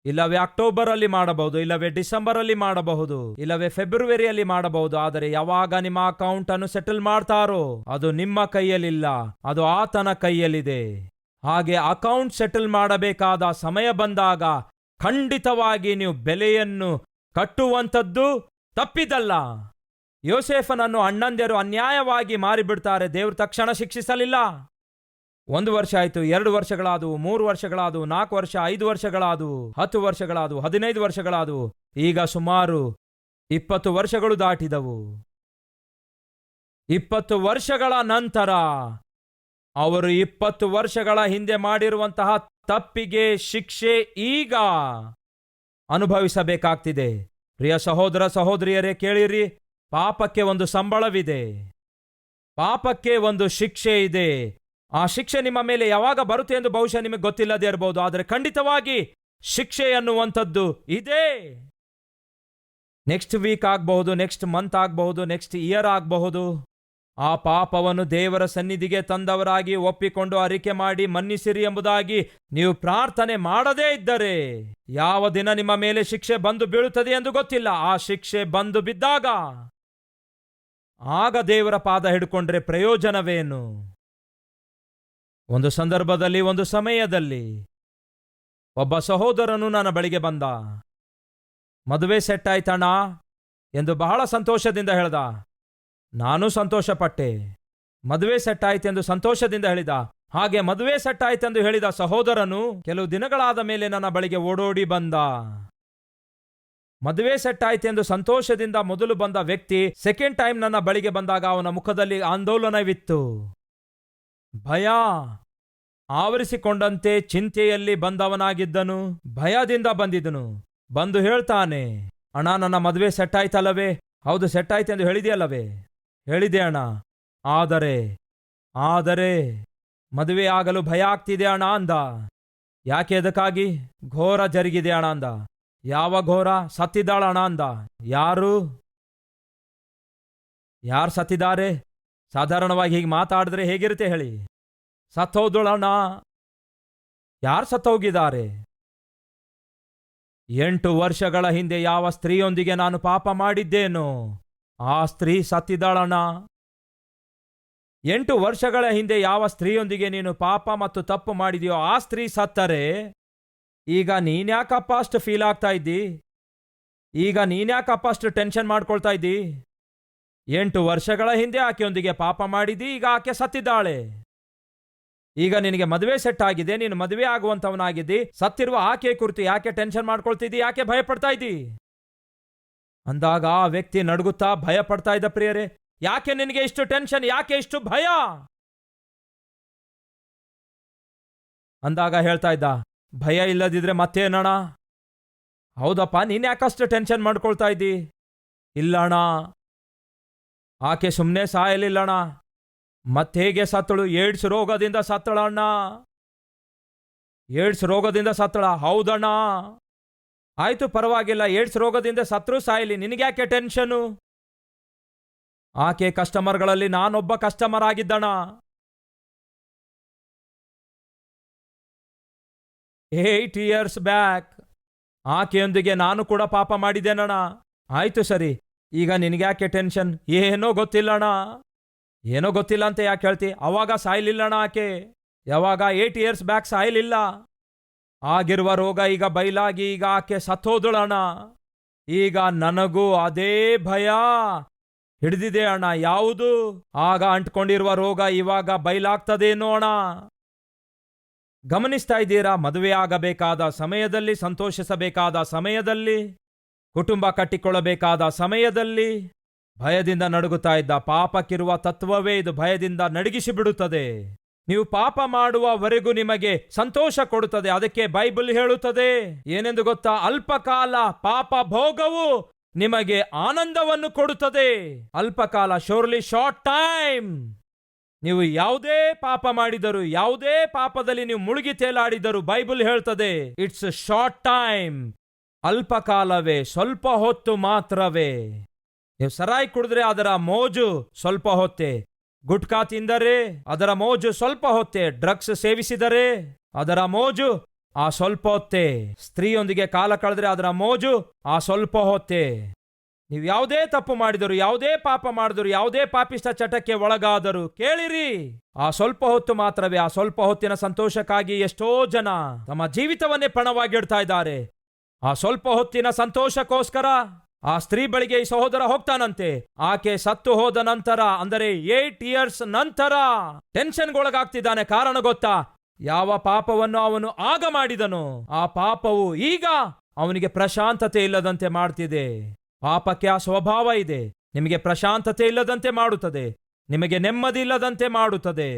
ಇಲ್ಲವೇ ಅಕ್ಟೋಬರ್ ಅಲ್ಲಿ ಮಾಡಬಹುದು, ಇಲ್ಲವೇ ಡಿಸೆಂಬರ್ ಅಲ್ಲಿ ಮಾಡಬಹುದು, ಇಲ್ಲವೇ ಫೆಬ್ರವರಿಯಲ್ಲಿ ಮಾಡಬಹುದು. ಆದರೆ ಯಾವಾಗ ನಿಮ್ಮ ಅಕೌಂಟ್ ಅನ್ನು ಸೆಟಲ್ ಮಾಡ್ತಾರೋ ಅದು ನಿಮ್ಮ ಕೈಯಲ್ಲಿಲ್ಲ, ಅದು ಆತನ ಕೈಯಲ್ಲಿದೆ. ಹಾಗೆ ಅಕೌಂಟ್ ಸೆಟಲ್ ಮಾಡಬೇಕಾದ ಸಮಯ ಬಂದಾಗ ಖಂಡಿತವಾಗಿ ನೀವು ಬೆಲೆಯನ್ನು ಕಟ್ಟುವಂಥದ್ದು ತಪ್ಪಿದಲ್ಲ. ಯೋಸೇಫನನ್ನು ಅಣ್ಣಂದಿರು ಅನ್ಯಾಯವಾಗಿ ಮಾರಿಬಿಡ್ತಾರೆ, ದೇವರು ತಕ್ಷಣ ಶಿಕ್ಷಿಸಲಿಲ್ಲ. 1 ವರ್ಷ ಆಯ್ತು, 2 ವರ್ಷಗಳಾದವು, 3 ವರ್ಷಗಳಾದವು, 4 ವರ್ಷ, 5 ವರ್ಷಗಳಾದವು, 10 ವರ್ಷಗಳಾದವು, 15 ವರ್ಷಗಳಾದವು. ಈಗ ಸುಮಾರು 20 ವರ್ಷಗಳು ದಾಟಿದವು. 20 ವರ್ಷಗಳ ನಂತರ ಅವರು 20 ವರ್ಷಗಳ ಹಿಂದೆ ಮಾಡಿರುವಂತಹ ತಪ್ಪಿಗೆ ಶಿಕ್ಷೆ ಈಗ ಅನುಭವಿಸಬೇಕಾಗ್ತಿದೆ. ಪ್ರಿಯ ಸಹೋದರ ಸಹೋದರಿಯರೇ, ಕೇಳಿರಿ, ಪಾಪಕ್ಕೆ ಒಂದು ಸಂಬಳವಿದೆ, ಪಾಪಕ್ಕೆ ಒಂದು ಶಿಕ್ಷೆ ಇದೆ. ಆ ಶಿಕ್ಷೆ ನಿಮ್ಮ ಮೇಲೆ ಯಾವಾಗ ಬರುತ್ತೆ ಎಂದು ಬಹುಶಃ ನಿಮಗೆ ಗೊತ್ತಿಲ್ಲದೆ ಇರಬಹುದು, ಆದರೆ ಖಂಡಿತವಾಗಿ ಶಿಕ್ಷೆ ಅನ್ನುವಂಥದ್ದು ಇದೆ. ನೆಕ್ಸ್ಟ್ ವೀಕ್ ಆಗಬಹುದು, ನೆಕ್ಸ್ಟ್ ಮಂತ್ ಆಗಬಹುದು, ನೆಕ್ಸ್ಟ್ ಇಯರ್ ಆಗಬಹುದು. ಆ ಪಾಪವನ್ನು ದೇವರ ಸನ್ನಿಧಿಗೆ ತಂದವರಾಗಿ ಒಪ್ಪಿಕೊಂಡು ಅರಿಕೆ ಮಾಡಿ ಮನ್ನಿಸಿರಿ ಎಂಬುದಾಗಿ ನೀವು ಪ್ರಾರ್ಥನೆ ಮಾಡದೇ ಇದ್ದರೆ ಯಾವ ದಿನ ನಿಮ್ಮ ಮೇಲೆ ಶಿಕ್ಷೆ ಬಂದು ಬೀಳುತ್ತದೆ ಎಂದು ಗೊತ್ತಿಲ್ಲ. ಆ ಶಿಕ್ಷೆ ಬಂದು ಬಿದ್ದಾಗ ಆಗ ದೇವರ ಪಾದ ಹಿಡ್ಕೊಂಡ್ರೆ ಪ್ರಯೋಜನವೇನು? ಒಂದು ಸಂದರ್ಭದಲ್ಲಿ, ಒಂದು ಸಮಯದಲ್ಲಿ ಒಬ್ಬ ಸಹೋದರನು ನನ್ನ ಬಳಿಗೆ ಬಂದ. ಮದುವೆ ಸೆಟ್ ಆಯ್ತಣ್ಣ ಎಂದು ಬಹಳ ಸಂತೋಷದಿಂದ ಹೇಳ್ದ. ನಾನು ಸಂತೋಷಪಟ್ಟೆ. ಮದುವೆ ಸೆಟ್ ಆಯ್ತೆಂದು ಸಂತೋಷದಿಂದ ಹೇಳಿದ. ಹಾಗೆ ಮದುವೆ ಸೆಟ್ ಆಯ್ತೆಂದು ಹೇಳಿದ ಸಹೋದರನು ಕೆಲವು ದಿನಗಳಾದ ಮೇಲೆ ನನ್ನ ಬಳಿಗೆ ಓಡೋಡಿ ಬಂದ. ಮದುವೆ ಸೆಟ್ ಆಯ್ತೆಂದು ಸಂತೋಷದಿಂದ ಮೊದಲು ಬಂದ ವ್ಯಕ್ತಿ ಸೆಕೆಂಡ್ ಟೈಮ್ ನನ್ನ ಬಳಿಗೆ ಬಂದಾಗ ಅವನ ಮುಖದಲ್ಲಿ ಆಂದೋಲನವಿತ್ತು, ಭಯ ಆವರಿಸಿಕೊಂಡಂತೆ ಚಿಂತೆಯಲ್ಲಿ ಬಂದವನಾಗಿದ್ದನು, ಭಯದಿಂದ ಬಂದಿದ್ದನು. ಬಂದು ಹೇಳ್ತಾನೆ, ಅಣ್ಣ ನನ್ನ ಮದುವೆ ಸೆಟ್ ಆಯ್ತಲ್ಲವೇ? ಹೌದು, ಸೆಟ್ ಆಯ್ತೆಂದು ಹೇಳಿದೆಯಲ್ಲವೇ? ಹೇಳಿದೆ ಅಣ್ಣ, ಆದರೆ ಮದುವೆ ಆಗಲು ಭಯ ಆಗ್ತಿದೆ ಅಣ್ಣ ಅಂದ. ಯಾಕೆ, ಎದಕ್ಕಾಗಿ? ಘೋರ ಜರುಗಿದೆ ಅಣ್ಣ ಅಂದ. ಯಾವ ಘೋರ? ಸತ್ತಿದ್ದಾಳಣ ಅಂದ. ಯಾರು ಸತ್ತಿದ್ದಾರೆ? ಸಾಧಾರಣವಾಗಿ ಹೀಗೆ ಮಾತಾಡಿದ್ರೆ ಹೇಗಿರುತ್ತೆ ಹೇಳಿ? ಸತ್ತೋದಳಣ್ಣ. ಯಾರು ಸತ್ತೋಗಿದ್ದಾರೆ? 8 ವರ್ಷಗಳ ಹಿಂದೆ ಯಾವ ಸ್ತ್ರೀಯೊಂದಿಗೆ ನಾನು ಪಾಪ ಮಾಡಿದ್ದೇನೋ ಆ ಸ್ತ್ರೀ ಸತ್ತಿದ್ದಾಳಣ್ಣ. 8 ವರ್ಷಗಳ ಹಿಂದೆ ಯಾವ ಸ್ತ್ರೀಯೊಂದಿಗೆ ನೀನು ಪಾಪ ಮತ್ತು ತಪ್ಪು ಮಾಡಿದೆಯೋ ಆ ಸ್ತ್ರೀ ಸತ್ತರೆ ಈಗ ನೀನ್ಯಾಕಪ್ಪ ಅಷ್ಟು ಫೀಲ್ ಆಗ್ತಾ ಇದ್ದಿ? ಈಗ ನೀನ್ಯಾಕಪ್ಪ ಅಷ್ಟು ಟೆನ್ಷನ್ ಮಾಡ್ಕೊಳ್ತಾ ಇದ್ದಿ? 8 ವರ್ಷಗಳ ಹಿಂದೆ ಆಕೆಯೊಂದಿಗೆ ಪಾಪ ಮಾಡಿದ್ದಿ, ಈಗ ಆಕೆ ಸತ್ತಿದ್ದಾಳೆ. ಈಗ ನಿನಗೆ ಮದುವೆ ಸೆಟ್ ಆಗಿದೆ, ನೀನು ಮದುವೆ ಆಗುವಂತವನಾಗಿದ್ದಿ. ಸತ್ತಿರುವ ಆಕೆ ಕುರಿತು ಯಾಕೆ ಟೆನ್ಷನ್ ಮಾಡ್ಕೊಳ್ತಿದ್ದಿ? ಯಾಕೆ ಭಯ ಪಡ್ತಾ ಇದ್ದಿ ಅಂದಾಗ ಆ ವ್ಯಕ್ತಿ ನಡುಗುತ್ತಾ ಭಯ ಪಡ್ತಾ ಇದ್ದ. ಪ್ರಿಯರೇ, ಯಾಕೆ ನಿನಗೆ ಇಷ್ಟು ಟೆನ್ಷನ್? ಯಾಕೆ ಇಷ್ಟು ಭಯ ಅಂದಾಗ ಹೇಳ್ತಾ ಇದ್ದ, ಭಯ ಇಲ್ಲದಿದ್ರೆ ಮತ್ತೇನಣ್ಣ? ಹೌದಪ್ಪ, ನೀನ್ ಯಾಕಷ್ಟು ಟೆನ್ಷನ್ ಮಾಡ್ಕೊಳ್ತಾ ಇದ್ದಿ? ಇಲ್ಲಣ್ಣ, ಆಕೆ ಸುಮ್ಮನೆ ಸಾಯಲಿಲ್ಲಣ್ಣ. ಮತ್ತೇಗೆ ಸತ್ತಳು? ಏಡ್ಸ್ ರೋಗದಿಂದ ಸತ್ತಳಣ್ಣ. ಏಡ್ಸ್ ರೋಗದಿಂದ ಸತ್ತಳ? ಹೌದಣ್ಣ. ಆಯ್ತು, ಪರವಾಗಿಲ್ಲ, ಏಡ್ಸ್ ರೋಗದಿಂದ ಸತ್ರು ಸಾಯಲಿ, ನಿನಗ್ಯಾಕೆ ಟೆನ್ಷನು? ಆಕೆ ಕಸ್ಟಮರ್ಗಳಲ್ಲಿ ನಾನೊಬ್ಬ ಕಸ್ಟಮರ್ ಆಗಿದ್ದಣ. 8 years ಬ್ಯಾಕ್ ಆಕೆಯೊಂದಿಗೆ ನಾನು ಕೂಡ ಪಾಪ ಮಾಡಿದ್ದೇನಣ್ಣ. ಆಯ್ತು ಸರಿ, ಈಗ ನಿನಗ್ಯಾಕೆ ಟೆನ್ಷನ್? ಏನೋ ಗೊತ್ತಿಲ್ಲಣ್ಣ. ಏನೋ ಗೊತ್ತಿಲ್ಲ ಅಂತ ಯಾಕೆ ಹೇಳ್ತಿ? ಅವಾಗ ಸಾಯ್ಲಿಲ್ಲಣ್ಣ ಆಕೆ. ಯಾವಾಗ? 8 years ಬ್ಯಾಕ್ ಸಾಯ್ಲಿಲ್ಲ. ಆಗಿರುವ ರೋಗ ಈಗ ಬಯಲಾಗಿ ಈಗ ಆಕೆ ಸತ್ತೋದಳಣ್ಣ. ಈಗ ನನಗೂ ಅದೇ ಭಯ ಹಿಡಿದಿದೆ ಅಣ್ಣ. ಯಾವುದು? ಆಗ ಅಂಟ್ಕೊಂಡಿರುವ ರೋಗ ಇವಾಗ ಬಯಲಾಗ್ತದೇನೋ ಅಣ್ಣ. ಗಮನಿಸ್ತಾ ಇದ್ದೀರಾ? ಮದುವೆ ಆಗಬೇಕಾದ ಸಮಯದಲ್ಲಿ, ಸಂತೋಷಿಸಬೇಕಾದ ಸಮಯದಲ್ಲಿ, ಕುಟುಂಬ ಕಟ್ಟಿಕೊಳ್ಳಬೇಕಾದ ಸಮಯದಲ್ಲಿ ಭಯದಿಂದ ನಡುಗುತ್ತಾ ಇದ್ದ. ಪಾಪಕ್ಕಿರುವ ತತ್ವವೇ ಇದು, ಭಯದಿಂದ ನಡುಗಿಸಿ ಬಿಡುತ್ತದೆ. ನೀವು ಪಾಪ ಮಾಡುವವರೆಗೂ ನಿಮಗೆ ಸಂತೋಷ ಕೊಡುತ್ತದೆ. ಅದಕ್ಕೆ ಬೈಬಲ್ ಹೇಳುತ್ತದೆ ಏನೆಂದು ಗೊತ್ತಾ? ಅಲ್ಪಕಾಲ ಪಾಪ ಭೋಗವು ನಿಮಗೆ ಆನಂದವನ್ನು ಕೊಡುತ್ತದೆ. ಅಲ್ಪಕಾಲ, ಶೋರ್ಲಿ ಶಾರ್ಟ್ ಟೈಮ್. ನೀವು ಯಾವುದೇ ಪಾಪ ಮಾಡಿದರೂ, ಯಾವುದೇ ಪಾಪದಲ್ಲಿ ನೀವು ಮುಳುಗಿ ತೇಲಾಡಿದರೂ ಬೈಬಲ್ ಹೇಳ್ತದೆ ಇಟ್ಸ್ ಶಾರ್ಟ್ ಟೈಮ್. ಅಲ್ಪಕಾಲವೇ, ಸ್ವಲ್ಪ ಹೊತ್ತು ಮಾತ್ರವೇ. ನೀವು ಸರಾಯಿ ಕುಡಿದ್ರೆ ಅದರ ಮೋಜು ಸ್ವಲ್ಪ ಹೊತ್ತೆ, ಗುಟ್ಕಾ ತಿಂದರೆ ಅದರ ಮೋಜು ಸ್ವಲ್ಪ ಹೊತ್ತೆ, ಡ್ರಗ್ಸ್ ಸೇವಿಸಿದರೆ ಅದರ ಮೋಜು ಆ ಸ್ವಲ್ಪ ಹೊತ್ತೆ, ಸ್ತ್ರೀಯೊಂದಿಗೆ ಕಾಲ ಕಳೆದ್ರೆ ಅದರ ಮೋಜು ಆ ಸ್ವಲ್ಪ ಹೊತ್ತೆ. ನೀವು ಯಾವುದೇ ತಪ್ಪು ಮಾಡಿದರು, ಯಾವುದೇ ಪಾಪ ಮಾಡಿದರು, ಯಾವುದೇ ಪಾಪಿಷ್ಟ ಚಟಕ್ಕೆ ಒಳಗಾದರು, ಕೇಳಿರಿ, ಆ ಸ್ವಲ್ಪ ಹೊತ್ತು ಮಾತ್ರವೇ. ಆ ಸ್ವಲ್ಪ ಹೊತ್ತಿನ ಸಂತೋಷಕ್ಕಾಗಿ ಎಷ್ಟೋ ಜನ ತಮ್ಮ ಜೀವಿತವನ್ನೇ ಪಣವಾಗಿಡ್ತಾ ಇದ್ದಾರೆ. ಆ ಸ್ವಲ್ಪ ಹೊತ್ತಿನ ಸಂತೋಷಕ್ಕೋಸ್ಕರ ಆ ಸ್ತ್ರೀ ಬಳಿಗೆ ಈ ಸಹೋದರ ಹೋಗ್ತಾನಂತೆ. ಆಕೆ ಸತ್ತು ಹೋದ ನಂತರ, ಅಂದರೆ 8 years ನಂತರ ಟೆನ್ಷನ್ಗೊಳಗಾಗ್ತಿದ್ದಾನೆ. ಕಾರಣ ಗೊತ್ತಾ? ಯಾವ ಪಾಪವನ್ನು ಅವನು ಆಗ ಮಾಡಿದನು, ಆ ಪಾಪವು ಈಗ ಅವನಿಗೆ ಪ್ರಶಾಂತತೆ ಇಲ್ಲದಂತೆ ಮಾಡ್ತಿದೆ. ಪಾಪಕ್ಕೆ ಆ ಸ್ವಭಾವ ಇದೆ, ನಿಮಗೆ ಪ್ರಶಾಂತತೆ ಇಲ್ಲದಂತೆ ಮಾಡುತ್ತದೆ, ನಿಮಗೆ ನೆಮ್ಮದಿ ಇಲ್ಲದಂತೆ ಮಾಡುತ್ತದೆ.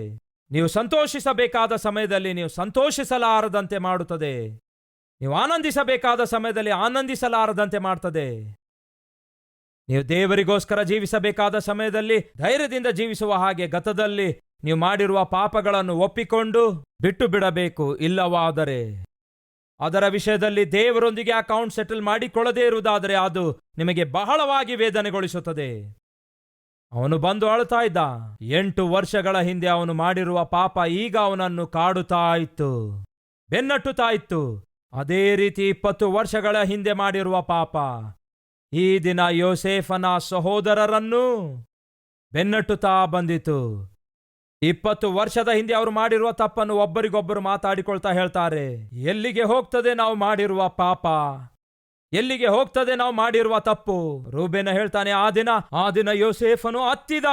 ನೀವು ಸಂತೋಷಿಸಬೇಕಾದ ಸಮಯದಲ್ಲಿ ನೀವು ಸಂತೋಷಿಸಲಾರದಂತೆ ಮಾಡುತ್ತದೆ, ನೀವು ಆನಂದಿಸಬೇಕಾದ ಸಮಯದಲ್ಲಿ ಆನಂದಿಸಲಾರದಂತೆ ಮಾಡ್ತದೆ. ನೀವು ದೇವರಿಗೋಸ್ಕರ ಜೀವಿಸಬೇಕಾದ ಸಮಯದಲ್ಲಿ ಧೈರ್ಯದಿಂದ ಜೀವಿಸುವ ಹಾಗೆ ಗತದಲ್ಲಿ ನೀವು ಮಾಡಿರುವ ಪಾಪಗಳನ್ನು ಒಪ್ಪಿಕೊಂಡು ಬಿಟ್ಟು ಬಿಡಬೇಕು. ಇಲ್ಲವಾದರೆ ಅದರ ವಿಷಯದಲ್ಲಿ ದೇವರೊಂದಿಗೆ ಅಕೌಂಟ್ ಸೆಟಲ್ ಮಾಡಿಕೊಳ್ಳದೇ ಇರುವುದಾದರೆ ಅದು ನಿಮಗೆ ಬಹಳವಾಗಿ ವೇದನೆಗೊಳಿಸುತ್ತದೆ. ಅವನು ಬಂದು ಅಳುತ್ತಾ ಇದ್ದ. 8 ವರ್ಷಗಳ ಹಿಂದೆ ಅವನು ಮಾಡಿರುವ ಪಾಪ ಈಗ ಅವನನ್ನು ಕಾಡುತ್ತಾ ಇತ್ತು, ಬೆನ್ನಟ್ಟುತ್ತಾ ಇತ್ತು. ಅದೇ ರೀತಿ 20 ವರ್ಷಗಳ ಹಿಂದೆ ಮಾಡಿರುವ ಪಾಪ ಈ ದಿನ ಯೋಸೇಫನ ಸಹೋದರರನ್ನು ಬೆನ್ನಟ್ಟುತ್ತಾ ಬಂದಿತು. 20 ವರ್ಷದ ಹಿಂದೆ ಅವರು ಮಾಡಿರುವ ತಪ್ಪನ್ನು ಒಬ್ಬರಿಗೊಬ್ಬರು ಮಾತಾಡಿಕೊಳ್ತಾ ಹೇಳ್ತಾರೆ, ಎಲ್ಲಿಗೆ ಹೋಗ್ತದೆ ನಾವು ಮಾಡಿರುವ ಪಾಪ, ಎಲ್ಲಿಗೆ ಹೋಗ್ತದೆ ನಾವು ಮಾಡಿರುವ ತಪ್ಪು. ರೂಬೇನ ಹೇಳ್ತಾನೆ, ಆ ದಿನ ಯೋಸೇಫನು ಹತ್ತಿದ,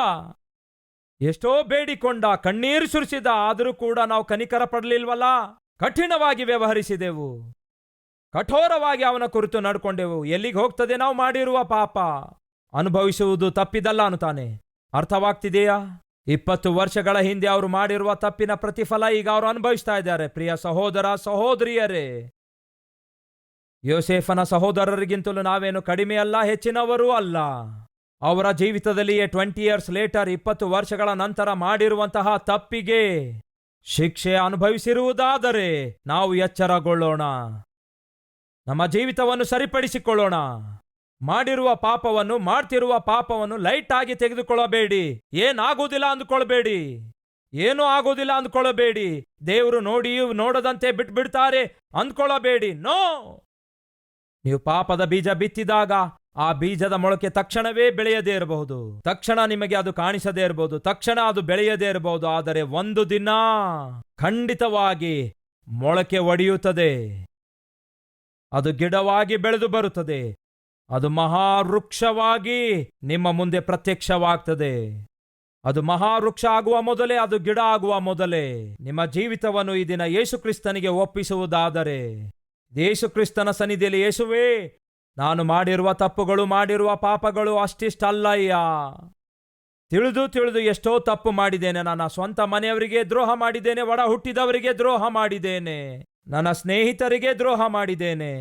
ಎಷ್ಟೋ ಬೇಡಿಕೊಂಡ, ಕಣ್ಣೀರು ಸುರಿಸಿದ, ಆದರೂ ಕೂಡ ನಾವು ಕನಿಕರ ಪಡಲಿಲ್ವಲ್ಲ, ಕಠಿಣವಾಗಿ ವ್ಯವಹರಿಸಿದೆವು, ಕಠೋರವಾಗಿ ಅವನ ಕುರಿತು ನಡ್ಕೊಂಡೆವು. ಎಲ್ಲಿಗೆ ಹೋಗ್ತದೆ ನಾವು ಮಾಡಿರುವ ಪಾಪ. ಅನುಭವಿಸುವುದು ತಪ್ಪಿದಲ್ಲ ಅನ್ನುತ್ತಾನೆ. ಅರ್ಥವಾಗ್ತಿದೆಯಾ? 20 ವರ್ಷಗಳ ಹಿಂದೆ ಅವರು ಮಾಡಿರುವ ತಪ್ಪಿನ ಪ್ರತಿಫಲ ಈಗ ಅವರು ಅನುಭವಿಸ್ತಾ ಇದ್ದಾರೆ. ಪ್ರಿಯ ಸಹೋದರ ಸಹೋದರಿಯರೇ, ಯೋಸೇಫನ ಸಹೋದರರಿಗಿಂತಲೂ ನಾವೇನು ಕಡಿಮೆ ಅಲ್ಲ, ಹೆಚ್ಚಿನವರೂ ಅಲ್ಲ. ಅವರ ಜೀವಿತದಲ್ಲಿಯೇ 20 years ಲೇಟರ್, 20 ವರ್ಷಗಳ ನಂತರ ಮಾಡಿರುವಂತಹ ತಪ್ಪಿಗೆ ಶಿಕ್ಷೆ ಅನುಭವಿಸಿರುವುದಾದರೆ ನಾವು ಎಚ್ಚರಗೊಳ್ಳೋಣ, ನಮ್ಮ ಜೀವಿತವನ್ನು ಸರಿಪಡಿಸಿಕೊಳ್ಳೋಣ. ಮಾಡಿರುವ ಪಾಪವನ್ನು, ಮಾಡ್ತಿರುವ ಪಾಪವನ್ನು ಲೈಟ್ ಆಗಿ ತೆಗೆದುಕೊಳ್ಳಬೇಡಿ. ಏನಾಗುವುದಿಲ್ಲ ಅಂದುಕೊಳ್ಬೇಡಿ, ಏನೂ ಆಗುವುದಿಲ್ಲ ಅಂದ್ಕೊಳ್ಳಬೇಡಿ. ದೇವರು ನೋಡಿಯೂ ನೋಡದಂತೆ ಬಿಟ್ಬಿಡ್ತಾರೆ ಅಂದ್ಕೊಳ್ಳಬೇಡಿ. ನೋ, ನೀವು ಪಾಪದ ಬೀಜ ಬಿತ್ತಿದಾಗ ಆ ಬೀಜದ ಮೊಳಕೆ ತಕ್ಷಣವೇ ಬೆಳೆಯದೇ ಇರಬಹುದು, ತಕ್ಷಣ ನಿಮಗೆ ಅದು ಕಾಣಿಸದೇ ಇರಬಹುದು, ತಕ್ಷಣ ಅದು ಬೆಳೆಯದೇ ಇರಬಹುದು. ಆದರೆ ಒಂದು ದಿನ ಖಂಡಿತವಾಗಿ ಮೊಳಕೆ ಒಡೆಯುತ್ತದೆ, ಅದು ಗಿಡವಾಗಿ ಬೆಳೆದು ಬರುತ್ತದೆ, ಅದು ಮಹಾವೃಕ್ಷವಾಗಿ ನಿಮ್ಮ ಮುಂದೆ ಪ್ರತ್ಯಕ್ಷವಾಗ್ತದೆ. ಅದು ಮಹಾವೃಕ್ಷ ಆಗುವ ಮೊದಲೇ, ಅದು ಗಿಡ ಆಗುವ ಮೊದಲೇ ನಿಮ್ಮ ಜೀವಿತವನ್ನು ಈ ದಿನ ಯೇಸು ಕ್ರಿಸ್ತನಿಗೆ ಒಪ್ಪಿಸುವುದಾದರೆ, ಯೇಸು ಕ್ರಿಸ್ತನ ಸನ್ನಿಧಿಯಲ್ಲಿ, ಯೇಸುವೇ, ನಾನು ಮಾಡಿರುವ ತಪ್ಪುಗಳು, ಮಾಡಿರುವ ಪಾಪಗಳು ಅಷ್ಟಿಷ್ಟಲ್ಲಯ್ಯ. ತಿಳಿದು ಎಷ್ಟೋ ತಪ್ಪು ಮಾಡಿದ್ದೇನೆ. ನನ್ನ ಸ್ವಂತ ಮನೆಯವರಿಗೆ ದ್ರೋಹ ಮಾಡಿದ್ದೇನೆ, ಒಡ ಹುಟ್ಟಿದವರಿಗೆ ದ್ರೋಹ ಮಾಡಿದ್ದೇನೆ, ನನ್ನ ಸ್ನೇಹಿತರಿಗೆ ದ್ರೋಹ ಮಾಡಿದ್ದೇನೆ,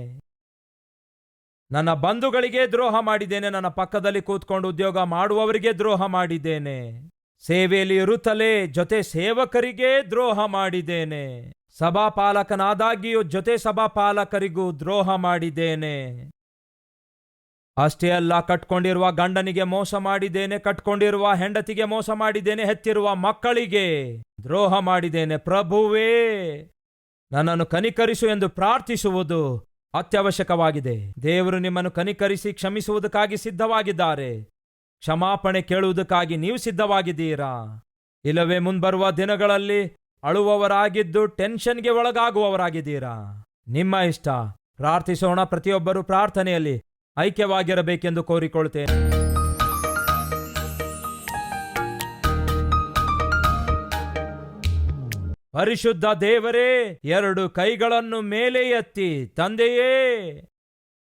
ನನ್ನ ಬಂಧುಗಳಿಗೆ ದ್ರೋಹ ಮಾಡಿದ್ದೇನೆ, ನನ್ನ ಪಕ್ಕದಲ್ಲಿ ಕೂತ್ಕೊಂಡು ಉದ್ಯೋಗ ಮಾಡುವವರಿಗೆ ದ್ರೋಹ ಮಾಡಿದ್ದೇನೆ, ಸೇವೆಯಲ್ಲಿ ಇರುತ್ತಲೇ ಜೊತೆ ಸೇವಕರಿಗೆ ದ್ರೋಹ ಮಾಡಿದ್ದೇನೆ, ಸಭಾಪಾಲಕನಾದಾಗಿಯೂ ಜೊತೆ ಸಭಾಪಾಲಕರಿಗೂ ದ್ರೋಹ ಮಾಡಿದ್ದೇನೆ. ಅಷ್ಟೇ ಅಲ್ಲ, ಕಟ್ಕೊಂಡಿರುವ ಗಂಡನಿಗೆ ಮೋಸ ಮಾಡಿದ್ದೇನೆ, ಕಟ್ಕೊಂಡಿರುವ ಹೆಂಡತಿಗೆ ಮೋಸ ಮಾಡಿದ್ದೇನೆ, ಹೆತ್ತಿರುವ ಮಕ್ಕಳಿಗೆ ದ್ರೋಹ ಮಾಡಿದ್ದೇನೆ. ಪ್ರಭುವೇ, ನನ್ನನ್ನು ಕನಿಕರಿಸು ಎಂದು ಪ್ರಾರ್ಥಿಸುವುದು ಅತ್ಯವಶ್ಯಕವಾಗಿದೆ. ದೇವರು ನಿಮ್ಮನ್ನು ಕನಿಕರಿಸಿ ಕ್ಷಮಿಸುವುದಕ್ಕಾಗಿ ಸಿದ್ಧವಾಗಿದ್ದಾರೆ. ಕ್ಷಮಾಪಣೆ ಕೇಳುವುದಕ್ಕಾಗಿ ನೀವು ಸಿದ್ಧವಾಗಿದ್ದೀರಾ? ಇಲ್ಲವೇ ಮುಂಬರುವ ದಿನಗಳಲ್ಲಿ ಅಳುವವರಾಗಿದ್ದು ಟೆನ್ಷನ್ಗೆ ಒಳಗಾಗುವವರಾಗಿದ್ದೀರಾ? ನಿಮ್ಮ ಇಷ್ಟ. ಪ್ರಾರ್ಥಿಸೋಣ. ಪ್ರತಿಯೊಬ್ಬರು ಪ್ರಾರ್ಥನೆಯಲ್ಲಿ ಐಕ್ಯವಾಗಿರಬೇಕೆಂದು ಕೋರಿಕೊಳ್ತೇನೆ. ಪರಿಶುದ್ಧ ದೇವರೇ, 2 ಕೈಗಳನ್ನು ಮೇಲೆ ಎತ್ತಿ, ತಂದೆಯೇ,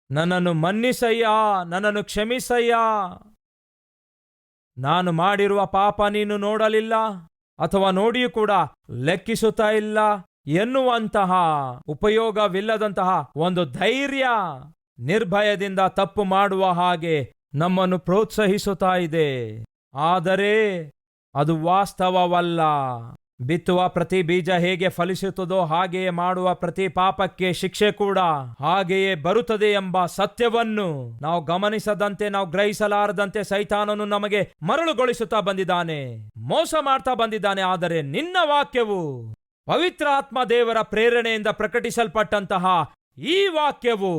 ನನ್ನನ್ನು ಮನ್ನಿಸಯ್ಯ, ನನ್ನನ್ನು ಕ್ಷಮಿಸಯ್ಯ. ನಾನು ಮಾಡಿರುವ ಪಾಪ ನೀನು ನೋಡಲಿಲ್ಲ, ಅಥವಾ ನೋಡಿಯೂ ಕೂಡ ಲೆಕ್ಕಿಸುತ್ತಾ ಇಲ್ಲ ಎನ್ನುವಂತಹ ಉಪಯೋಗವಿಲ್ಲದಂತಹ ಒಂದು ಧೈರ್ಯ ನಿರ್ಭಯದಿಂದ ತಪ್ಪು ಮಾಡುವ ಹಾಗೆ ನಮ್ಮನ್ನು ಪ್ರೋತ್ಸಾಹಿಸುತ್ತಾ ಇದೆ. ಆದರೆ ಅದು ವಾಸ್ತವವಲ್ಲ. ಬಿತ್ತುವ ಪ್ರತಿ ಬೀಜ ಹೇಗೆ ಫಲಿಸುತ್ತದೋ ಹಾಗೆಯೇ ಮಾಡುವ ಪ್ರತಿ ಪಾಪಕ್ಕೆ ಶಿಕ್ಷೆ ಕೂಡ ಹಾಗೆಯೇ ಬರುತ್ತದೆ ಎಂಬ ಸತ್ಯವನ್ನು ನಾವು ಗಮನಿಸದಂತೆ, ನಾವು ಗ್ರಹಿಸಲಾರದಂತೆ ಸೈತಾನನು ನಮಗೆ ಮರಳುಗೊಳಿಸುತ್ತಾ ಬಂದಿದ್ದಾನೆ, ಮೋಸ ಮಾಡ್ತಾ ಬಂದಿದ್ದಾನೆ. ಆದರೆ ನಿನ್ನ ವಾಕ್ಯವು, ಪವಿತ್ರ ಆತ್ಮ ದೇವರ ಪ್ರೇರಣೆಯಿಂದ ಪ್ರಕಟಿಸಲ್ಪಟ್ಟಂತಹ ಈ ವಾಕ್ಯವು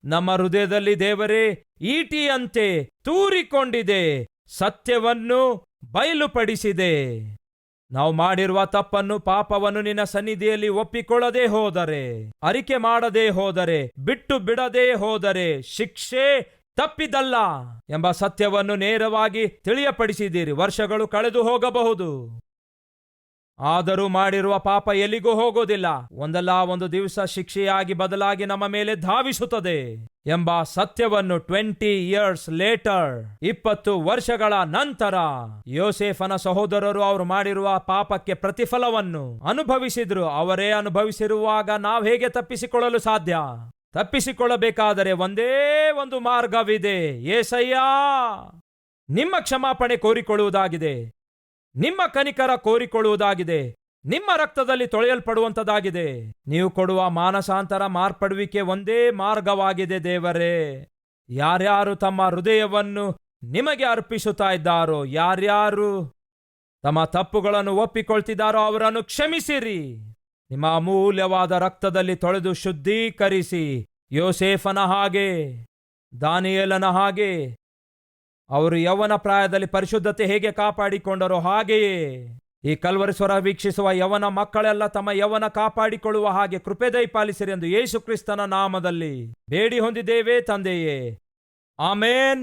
ನಮ್ಮ ಹೃದಯದಲ್ಲಿ ದೇವರೇ ಈಟಿಯಂತೆ ತೂರಿಕೊಂಡಿದೆ, ಸತ್ಯವನ್ನು ಬಯಲುಪಡಿಸಿದೆ. ನಾವು ಮಾಡಿರುವ ತಪ್ಪನ್ನು, ಪಾಪವನ್ನು ನಿನ್ನ ಸನ್ನಿಧಿಯಲ್ಲಿ ಒಪ್ಪಿಕೊಳ್ಳದೆ ಹೋದರೆ, ಅರಿಕೆ ಮಾಡದೆ ಹೋದರೆ, ಬಿಟ್ಟು ಬಿಡದೆ ಹೋದರೆ ಶಿಕ್ಷೆ ತಪ್ಪಿದಲ್ಲ ಎಂಬ ಸತ್ಯವನ್ನು ನೇರವಾಗಿ ತಿಳಿಯಪಡಿಸಿದ್ದೀರಿ. ವರ್ಷಗಳು ಕಳೆದು ಹೋಗಬಹುದು, ಆದರೂ ಮಾಡಿರುವ ಪಾಪ ಎಲ್ಲಿಗೂ ಹೋಗೋದಿಲ್ಲ. ಒಂದಲ್ಲ ಒಂದು ದಿವಸ ಶಿಕ್ಷೆಯಾಗಿ ಬದಲಾಗಿ ನಮ್ಮ ಮೇಲೆ ಧಾವಿಸುತ್ತದೆ ಎಂಬ ಸತ್ಯವನ್ನು 20 years later, 20 ವರ್ಷಗಳ ನಂತರ ಯೋಸೇಫನ ಸಹೋದರರು ಅವರು ಮಾಡಿರುವ ಪಾಪಕ್ಕೆ ಪ್ರತಿಫಲವನ್ನು ಅನುಭವಿಸಿದ್ರು. ಅವರೇ ಅನುಭವಿಸಿರುವಾಗ ನಾವು ಹೇಗೆ ತಪ್ಪಿಸಿಕೊಳ್ಳಲು ಸಾಧ್ಯ? ತಪ್ಪಿಸಿಕೊಳ್ಳಬೇಕಾದರೆ ಒಂದೇ ಒಂದು ಮಾರ್ಗವಿದೆ. యేసయ్య, ನಿಮ್ಮ ಕ್ಷಮಾಪಣೆ ಕೋರಿಕೊಳ್ಳುವುದಾಗಿದೆ, ನಿಮ್ಮ ಕನಿಕರ ಕೋರಿಕೊಳ್ಳುವುದಾಗಿದೆ, ನಿಮ್ಮ ರಕ್ತದಲ್ಲಿ ತೊಳೆಯಲ್ಪಡುವಂತದಾಗಿದೆ. ನೀವು ಕೊಡುವ ಮಾನಸಾಂತರ, ಮಾರ್ಪಡುವಿಕೆ ಒಂದೇ ಮಾರ್ಗವಾಗಿದೆ ದೇವರೇ. ಯಾರ್ಯಾರು ತಮ್ಮ ಹೃದಯವನ್ನು ನಿಮಗೆ ಅರ್ಪಿಸುತ್ತಾ ಇದ್ದಾರೋ, ಯಾರ್ಯಾರು ತಮ್ಮ ತಪ್ಪುಗಳನ್ನು ಒಪ್ಪಿಕೊಳ್ತಿದ್ದಾರೋ ಅವರನ್ನು ಕ್ಷಮಿಸಿರಿ. ನಿಮ್ಮ ಅಮೂಲ್ಯವಾದ ರಕ್ತದಲ್ಲಿ ತೊಳೆದು ಶುದ್ಧೀಕರಿಸಿ, ಯೋಸೇಫನ ಹಾಗೆ, ದಾನಿಯೇಲನ ಹಾಗೆ ಅವರು ಯೌವನ ಪ್ರಾಯದಲ್ಲಿ ಪರಿಶುದ್ಧತೆ ಹೇಗೆ ಕಾಪಾಡಿಕೊಂಡರೋ ಹಾಗೆಯೇ ಈ ಕಲ್ವರಿ ಸ್ವರ ವೀಕ್ಷಿಸುವ ಯೌವನ ಮಕ್ಕಳೆಲ್ಲ ತಮ್ಮ ಯೌವನ ಕಾಪಾಡಿಕೊಳ್ಳುವ ಹಾಗೆ ಕೃಪೆ ದಯಪಾಲಿಸಿರಿ ಎಂದು ಯೇಸು ಕ್ರಿಸ್ತನ ನಾಮದಲ್ಲಿ ಬೇಡಿ ಹೊಂದಿದ್ದೇವೆ ತಂದೆಯೇ, ಆಮೇನ್.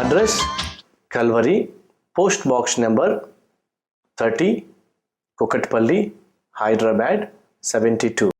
Address Calvary, Post Box number 30, Kukatpalli, Hyderabad 72.